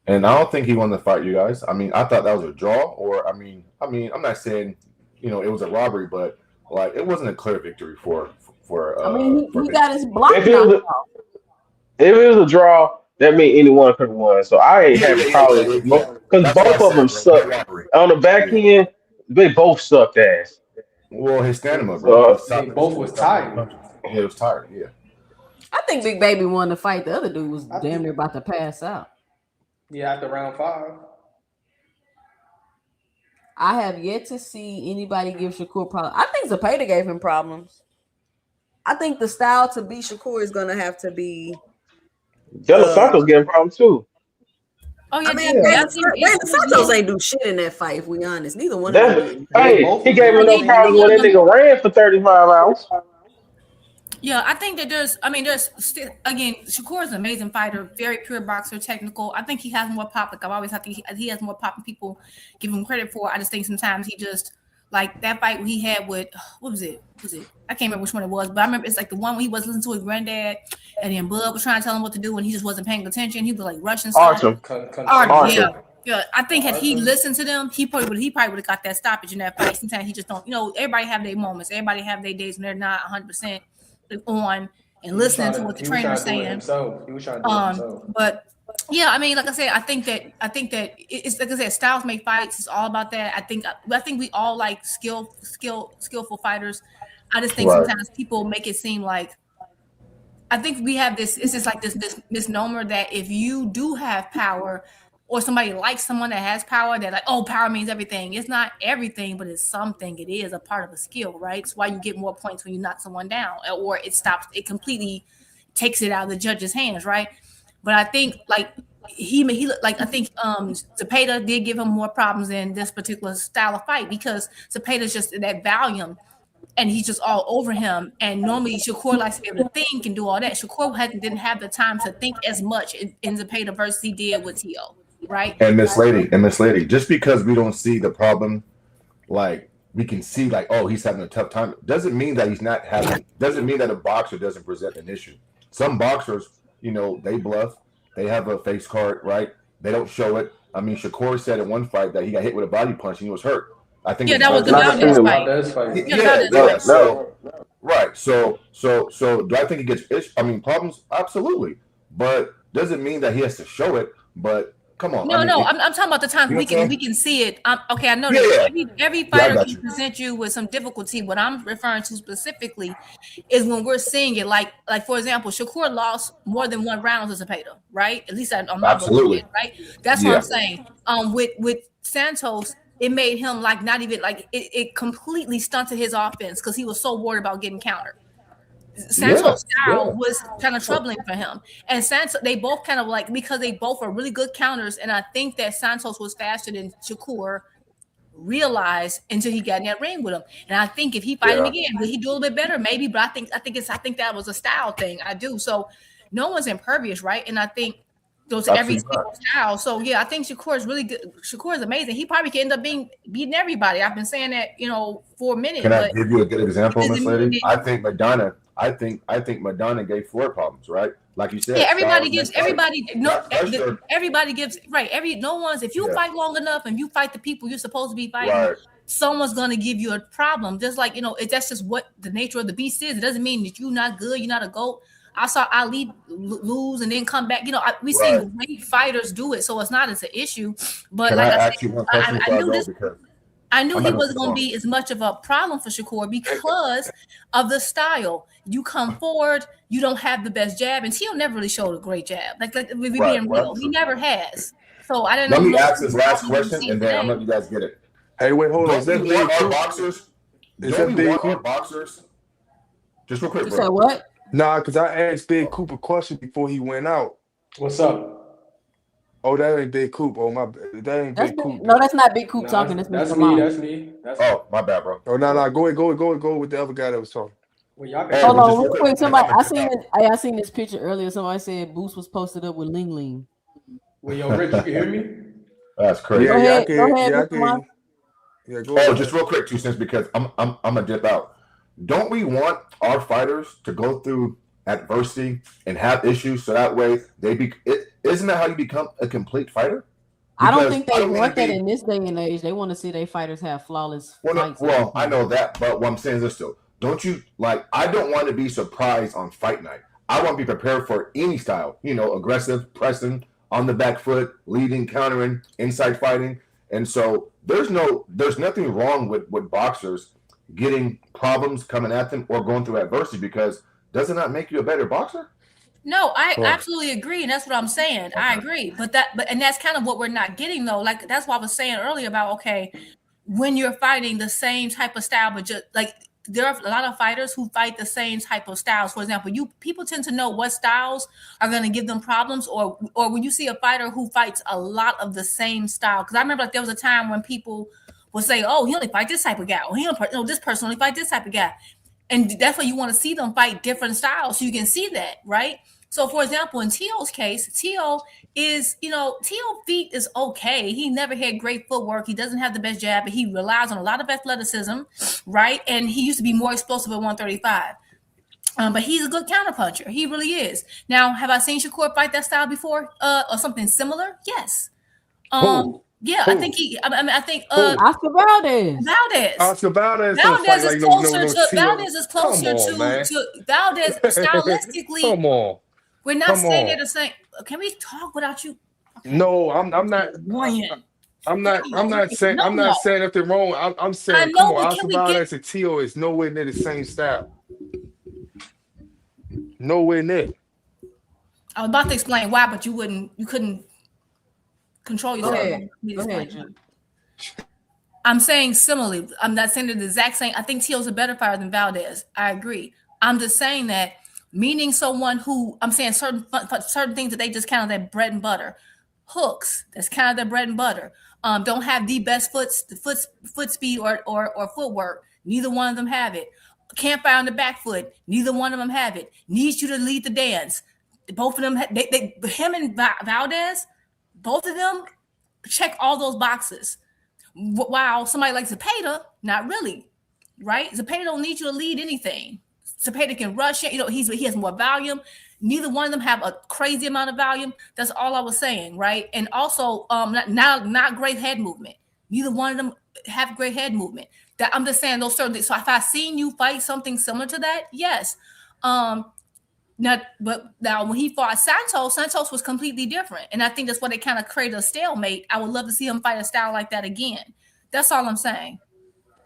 And I don't think he won the fight, you guys. I mean, I thought that was a draw, or I'm not saying, it was a robbery, but like, it wasn't a clear victory for. I mean, he got his block If knocked off. it was a draw, that means anyone could have won. So I ain't having problems because both of them suck. On the back end, they both sucked ass. Well, his stamina, bro. They both was tired. He was tired, yeah. I think Big Baby won the fight. The other dude was damn near about to pass out. Yeah, after round 5. I have yet to see anybody give Shakur problems. I think Zepeda gave him problems. I think the style to beat Shakur is gonna have to be. Dylan Santos getting problems too. Oh yeah, I mean, Brandon Santos ain't do shit in that fight. If we honest, neither one of them. Hey, he gave him no problems when that nigga ran for 35 hours. Yeah, I think that there's still, again, Shakur is an amazing fighter, very pure boxer, technical. I think he has more pop. Like I've always had, he has more pop than people give him credit for. I just think sometimes he just, like that fight he had with, what was it? I can't remember which one it was, but I remember it's like the one where he was listening to his granddad, and then Bud was trying to tell him what to do, and he just wasn't paying attention. He was like rushing stuff. Archer. Yeah. I think had he listened to them, he probably would have got that stoppage in that fight. Sometimes he just don't. Everybody have their moments. Everybody have their days when they're not 100% on and listening to what the trainer's saying. He was trying to do it himself. But yeah, I mean, like I said, I think that it's like I said, styles make fights. It's all about that. I think we all like skillful fighters. I just think sometimes people make it seem like, I think we have this. It's just like this misnomer that if you do have power or somebody likes someone that has power, they're like, oh, power means everything. It's not everything, but it's something. It is a part of a skill, right? It's why you get more points when you knock someone down, or it completely takes it out of the judge's hands, right? But I think like he like I think Zepeda did give him more problems in this particular style of fight because Zepeda's just that volume and he's just all over him. And normally Shakur likes to be able to think and do all that. Shakur didn't have the time to think as much in Zepeda versus he did with T.O., right? And Miss Lady, just because we don't see the problem, like we can see like, oh, he's having a tough time, doesn't mean that he's not having, doesn't mean that a boxer doesn't present an issue. Some boxers, you know, they bluff, they have a face card, right? They don't show it. I mean, Shakur said in one fight that he got hit with a body punch and he was hurt. I think that was the Valdez fight. Right. So do I think he gets problems? Absolutely. But doesn't mean that he has to show it. But come on. I'm talking about the times we can see it. Okay, I know that every fighter can present you with some difficulty. What I'm referring to specifically is when we're seeing it. Like for example, Shakur lost more than one round to Zepeda, right? At least on my book, right? That's what I'm saying. With Santos, it made him like not even like it completely stunted his offense because he was so worried about getting countered. Santos' style was kind of troubling for him, and Santos, they both kind of like because they both are really good counters, and I think that Santos was faster than Shakur realized until he got in that ring with him. And I think if he fight him again, will he do a little bit better? Maybe, but I think that was a style thing. I do. So no one's impervious, right? And I think those every single style. So yeah, I think Shakur is really good. Shakur is amazing. He probably can end up beating everybody. I've been saying that, for a minute. Can I give you a good example, Miss Lady? I think Madonna gave Floyd problems, right? Like you said. Yeah, everybody gives right. No one's if you fight long enough and you fight the people you're supposed to be fighting, someone's gonna give you a problem. Just like that's just what the nature of the beast is. It doesn't mean that you're not good, you're not a GOAT. I saw Ali lose and then come back. We see great fighters do it, so it's not as an issue. But I knew he wasn't going to be as much of a problem for Shakur because of the style. You come forward, you don't have the best jab, and Tio never really showed a great jab. Like we being real, he never has. So I don't know. Let me ask this last question, and then I'm gonna let you guys get it. Hey, wait, hold on. Is that big boxers? Don't we want our boxers? Just real quick, bro. You said what? Nah, because I asked Big Coop a question before he went out. What's up? Oh, that ain't Big Coop. Oh, my bad. That ain't Big Coop. No, that's not Big Coop talking. That's me. That's me. Oh, my bad, bro. Oh, no. Go with the other guy that was talking. Well, y'all hold on, real quick. Somebody, I seen this picture earlier. Somebody said Boost was posted up with Ling Ling. Well, yo, Rich, you can hear me? That's crazy. Go ahead. Go ahead. Just real quick, 2 cents, because I'm gonna dip out. Don't we want our fighters to go through adversity and have issues so that way isn't that how you become a complete fighter? Because I don't think they want that in this day and age. They want to see their fighters have flawless fights. Well, I know that, but what I'm saying is this though. Don't you I don't want to be surprised on fight night. I want to be prepared for any style, aggressive, pressing, on the back foot, leading, countering, inside fighting. And so there's nothing wrong with boxers getting problems coming at them or going through adversity, because doesn't that make you a better boxer? No, I absolutely agree, and that's what I'm saying. Okay. I agree, but that's kind of what we're not getting though. Like that's what I was saying earlier about when you're fighting the same type of style, but just like there are a lot of fighters who fight the same type of styles. For example, people tend to know what styles are going to give them problems, or when you see a fighter who fights a lot of the same style. Because I remember there was a time when people would say, "Oh, he only fight this type of guy," or this person only fight this type of guy. And that's why you want to see them fight different styles so you can see that, right? So, for example, in Tio's case, Tio feet is okay. He never had great footwork. He doesn't have the best jab, but he relies on a lot of athleticism, right? And he used to be more explosive at 135. But he's a good counterpuncher. He really is. Now, have I seen Shakur fight that style before or something similar? Yes. Yeah, I think Oscar Valdez. Valdez is closer to Valdez stylistically. Come on. We're not saying they're the same. Can we talk without you? Okay. No, I'm not. I'm not saying nothing wrong. I'm saying come on, Oscar Valdez and Tio is nowhere near the same style. Nowhere near. I was about to explain why, but you couldn't. Control Go yourself. ahead. Go ahead, Jim. I'm saying similarly. I'm not saying the exact same. I think Teal's a better fighter than Valdez. I agree. I'm just saying that, meaning someone who, I'm saying certain things that they just kind of their bread and butter. Hooks, that's kind of their bread and butter. Don't have the best foot speed or footwork. Neither one of them have it. Can't fight on the back foot. Neither one of them have it. Needs you to lead the dance. Both of them, him and Valdez, both of them check all those boxes. Wow, somebody like Zepeda, not really, right? Zepeda don't need you to lead anything. Zepeda can rush it. He has more volume. Neither one of them have a crazy amount of volume. That's all I was saying, right? And also, not great head movement. Neither one of them have great head movement. That I'm just saying those certain things. So if I seen you fight something similar to that, yes. Now when he fought Santos was completely different. And I think that's why they kind of created a stalemate. I would love to see him fight a style like that again. That's all I'm saying.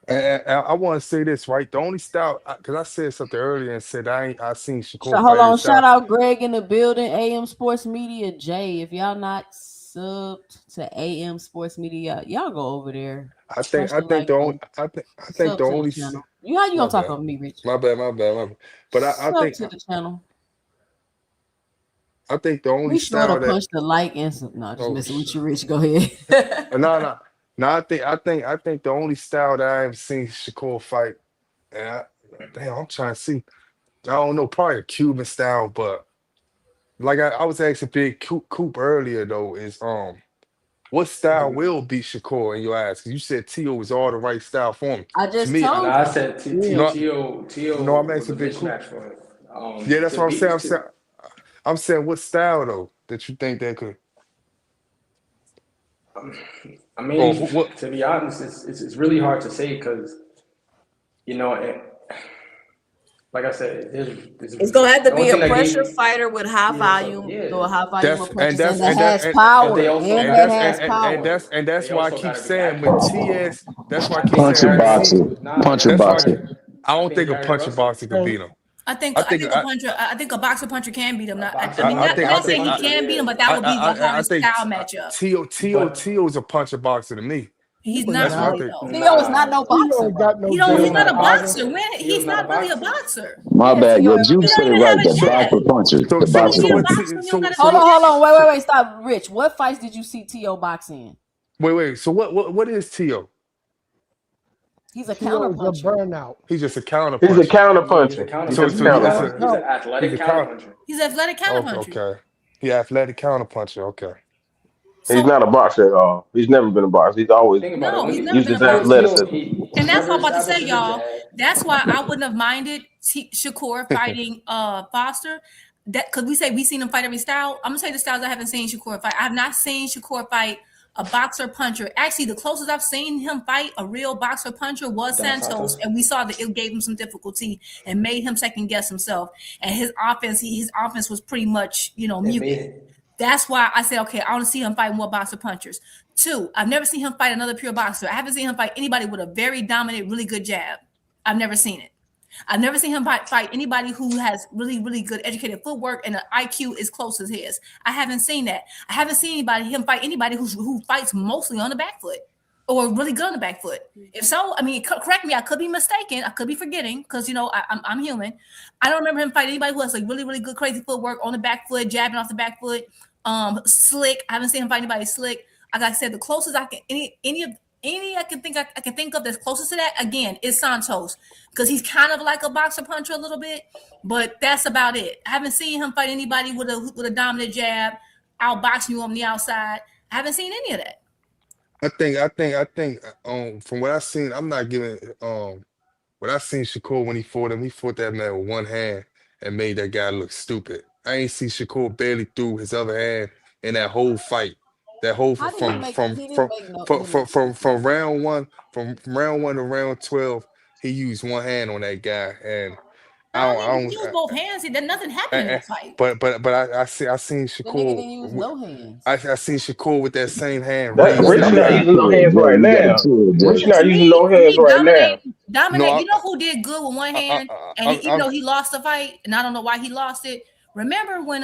And I want to say this, right? The only style, because I said something earlier and said I seen Shakur. Hold on, shout out Greg in the building, AM Sports Media. Jay, if y'all not subbed to AM Sports Media, y'all go over there. I think the only. You how you gonna talk over me, Rich? My bad. But I think to the channel. I think the only We sure style to that punch the like and some. No, just messing with you, Rich. Go ahead. No. I think the only style that I haven't seen Shakur fight, and I'm trying to see. I don't know, probably a Cuban style, but like I was asking Big Coop earlier though, is what style will beat Shakur in your ass? Because you said Tio was all the right style for him. I just told you. I said Tio. No, I'm asking Big Coop. Yeah, that's what I'm saying. I'm saying what style though that you think that could. I mean, to be honest, it's really hard to say because, like I said, it's gonna have to be a pressure fighter with high volume, a high volume of punches, and that has power. And that's why I keep saying with TS, that's why I keep Puncher saying boxer. I don't think a puncher boxer could beat him. I think a boxer puncher can beat him. I'm not saying he can beat him, but that would be the hardest style matchup. Tio is a puncher boxer to me. He's not really though. Tio is not no boxer. He's not a boxer. He's not really a boxer. My bad. Your Juice said it right. The boxer puncher. The boxer puncher. Hold on. Wait. Stop, Rich. What fights did you see Tio box in? Wait. So what is Tio? He's a counter puncher. Burnout. He's just a counter puncher. He's a counter puncher. He's an athletic counter puncher. He's an athletic counter puncher. Okay. He athletic counter puncher. Okay. He's not a boxer at all. He's never been a boxer. He's always he's never been a athleticism. And that's what I'm about to say, y'all. That's why I wouldn't have minded Shakur fighting Foster. That because we seen him fight every style. I'm gonna tell you the styles I haven't seen Shakur fight. I've not seen Shakur fight a boxer puncher. Actually, the closest I've seen him fight a real boxer puncher was Santos, and we saw that it gave him some difficulty and made him second guess himself. And his offense was pretty much muted. That's why I said, okay, I want to see him fight more boxer punchers. 2, I've never seen him fight another pure boxer. I haven't seen him fight anybody with a very dominant, really good jab. I've never seen it. I've never seen him fight anybody who has really, really good educated footwork and an IQ as close as his. I haven't seen that. I haven't seen him fight anybody who fights mostly on the back foot or really good on the back foot. If so, I mean, correct me, I could be mistaken. I could be forgetting because, I'm human. I don't remember him fighting anybody who has like really, really good, crazy footwork on the back foot, jabbing off the back foot, slick. I haven't seen him fight anybody slick. Like I said, the closest I can, any I can think of that's closest to that again is Santos because he's kind of like a boxer puncher a little bit, but that's about it. I haven't seen him fight anybody with a dominant jab, outboxing you on the outside. I haven't seen any of that. I think from what I've seen, I'm not giving what I've seen Shakur when he fought that man with one hand and made that guy look stupid. I ain't see Shakur barely threw his other hand in that whole fight. That whole from round one to round 12, he used one hand on that guy, and I don't use both hands. Nothing happened in that fight. But I seen Shakur. The nigga didn't use no hands. I seen Shakur with that same hand. Rich not using no hands right now. Rich not using no hands right now. Dominic, you know who did good with one hand, and even though he lost the fight, and I don't know why he lost it. Remember when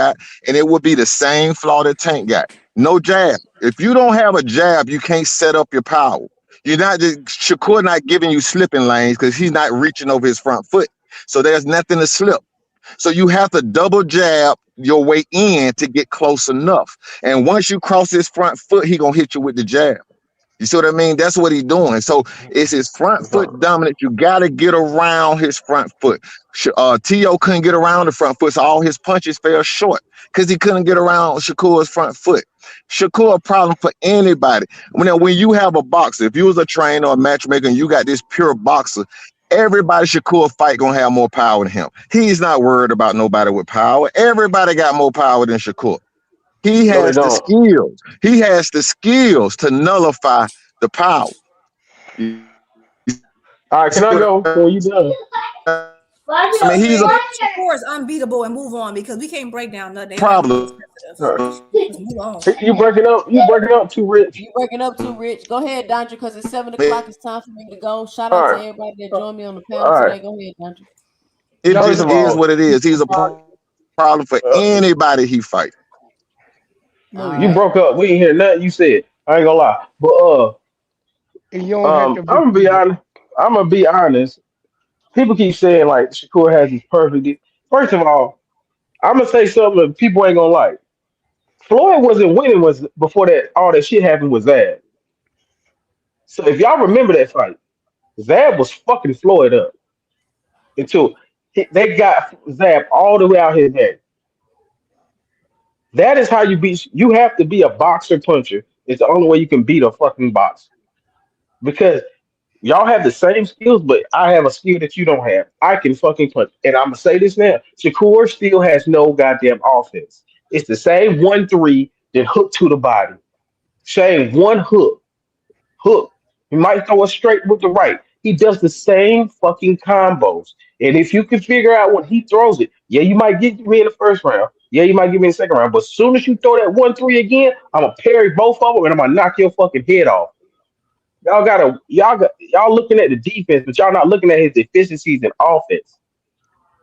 got, and it would be the same flaw that Tank got. No jab. If you don't have a jab, you can't set up your power. You're not Shakur not giving you slipping lanes because he's not reaching over his front foot. So there's nothing to slip. So you have to double jab your way in to get close enough. And once you cross his front foot, he gonna hit you with the jab. You see what I mean? That's what he's doing. So it's his front foot dominant. You got to get around his front foot. T.O. couldn't get around the front foot, so all his punches fell short because he couldn't get around Shakur's front foot. Shakur, a problem for anybody. When you have a boxer, if you was a trainer or a matchmaker and you got this pure boxer, everybody Shakur fight gonna have more power than him. He's not worried about nobody with power. Everybody got more power than Shakur. He No, they has the don't. skills. He has the skills to nullify the power. All right, can I go? Or you done? I mean, he's a Shakur is unbeatable and move on because we can't break down nothing. problem. Just move on. You breaking up too rich. You breaking up too rich. Go ahead, Dondre, because it's 7 o'clock. It's time for me to go. Shout All out to right. everybody that joined me on the panel All right. today. Go ahead, Dondre. It First just of is all, what it is. He's a problem for anybody he fight. you broke up. We ain't hear nothing you said. I ain't gonna lie. But And you don't have to I'm gonna be repeat it. honest. I'm gonna be honest. People keep saying like Shakur has his perfect. First of all, I'm gonna say something that people ain't gonna like. Floyd wasn't winning was before that all that shit happened with Zab. So if y'all remember that fight, Zab was fucking Floyd up until they got Zab all the way out his head. That is how you beat. You have to be a boxer puncher. It's the only way you can beat a fucking boxer because y'all have the same skills, but I have a skill that you don't have. I can fucking punch. And I'm gonna say this now. Shakur still has no goddamn offense. It's the same 1-3 that hook to the body. Same one hook. He might throw it straight with the right. He does the same fucking combos. And if you can figure out when he throws it, yeah, you might get me in the first round. Yeah, you might get me in the second round. But as soon as you throw that 1-3 again, I'm gonna parry both of them and I'm gonna knock your fucking head off. Y'all looking at the defense, but y'all not looking at his efficiencies in offense.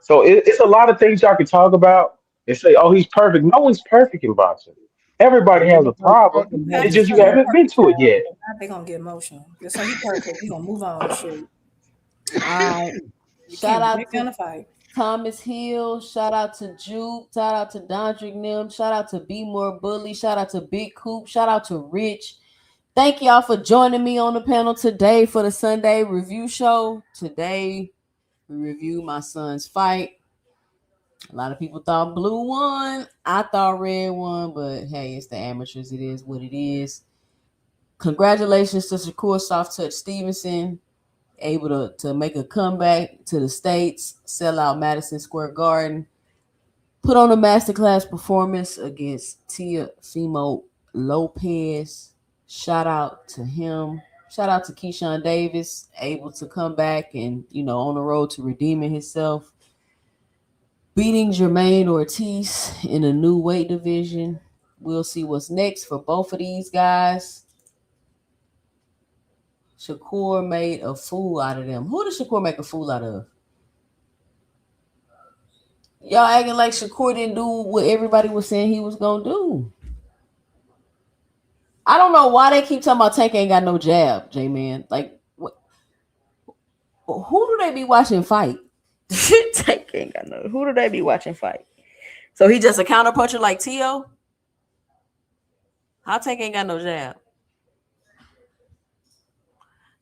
So it's a lot of things y'all can talk about and say, "Oh, he's perfect." No one's perfect in boxing. Everybody has a problem. It's just you haven't been to it yet. They're gonna get emotional. Just so he perfect. We're gonna move on. Shit. All right. Shout out to Thomas Hill. Shout out to Juke. Shout out to Dondrick Nim. Shout out to Be More Bully. Shout out to Big Coop. Shout out to Rich. Thank y'all for joining me on the panel today for the Sunday review show. Today, we review my son's fight. A lot of people thought blue won. I thought red won, but hey, it's the amateurs. It is what it is. Congratulations to Shakur Soft Touch Stevenson, able to make a comeback to the States, sell out Madison Square Garden, put on a masterclass performance against Teofimo Lopez. Shout out to him. Shout out to Keyshawn Davis, able to come back and, on the road to redeeming himself. Beating Jermaine Ortiz in a new weight division. We'll see what's next for both of these guys. Shakur made a fool out of them. Who did Shakur make a fool out of? Y'all acting like Shakur didn't do what everybody was saying he was going to do. I don't know why they keep talking about Tank ain't got no jab, J-Man. Like, what? Who do they be watching fight? Tank ain't got no. Who do they be watching fight? So he just a counter puncher like T.O.? How Tank ain't got no jab?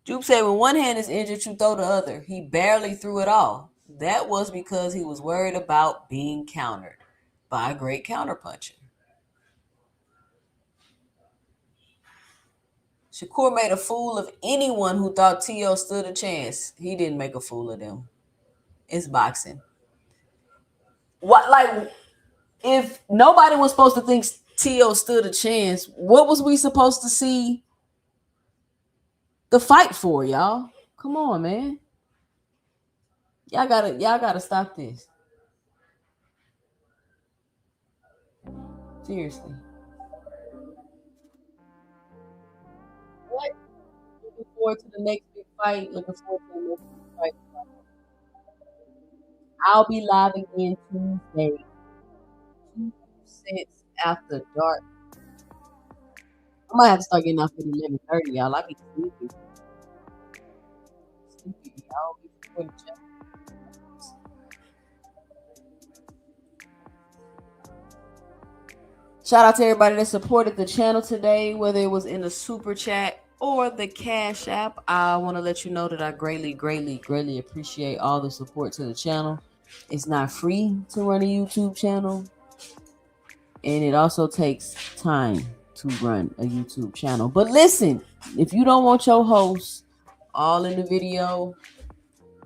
Jupe said when one hand is injured, you throw the other. He barely threw it all. That was because he was worried about being countered by a great counter puncher. Shakur made a fool of anyone who thought T.O. stood a chance. He didn't make a fool of them. It's boxing. What, like, if nobody was supposed to think T.O. stood a chance, what was we supposed to see the fight for, y'all? Come on, man. Y'all gotta stop this. Seriously. What? Looking forward to the next big fight. Looking forward to the next big fight. I'll be live again Tuesday. 2 cents after dark. I might have to start getting off at 11:30, y'all. I be sleepy. Y'all be supporting the channel. Shout out to everybody that supported the channel today, whether it was in the super chat or the Cash App. I want to let you know that I greatly, greatly, greatly appreciate all the support to the channel. It's not free to run a YouTube channel, and it also takes time to run a YouTube channel. But listen, if you don't want your host all in the video,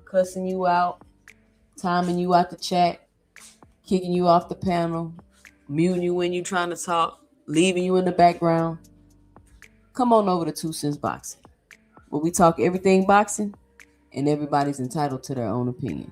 cussing you out, timing you out the chat, kicking you off the panel, muting you when you're trying to talk, leaving you in the background, come on over to 2 Cents Boxing, where we talk everything boxing and everybody's entitled to their own opinion.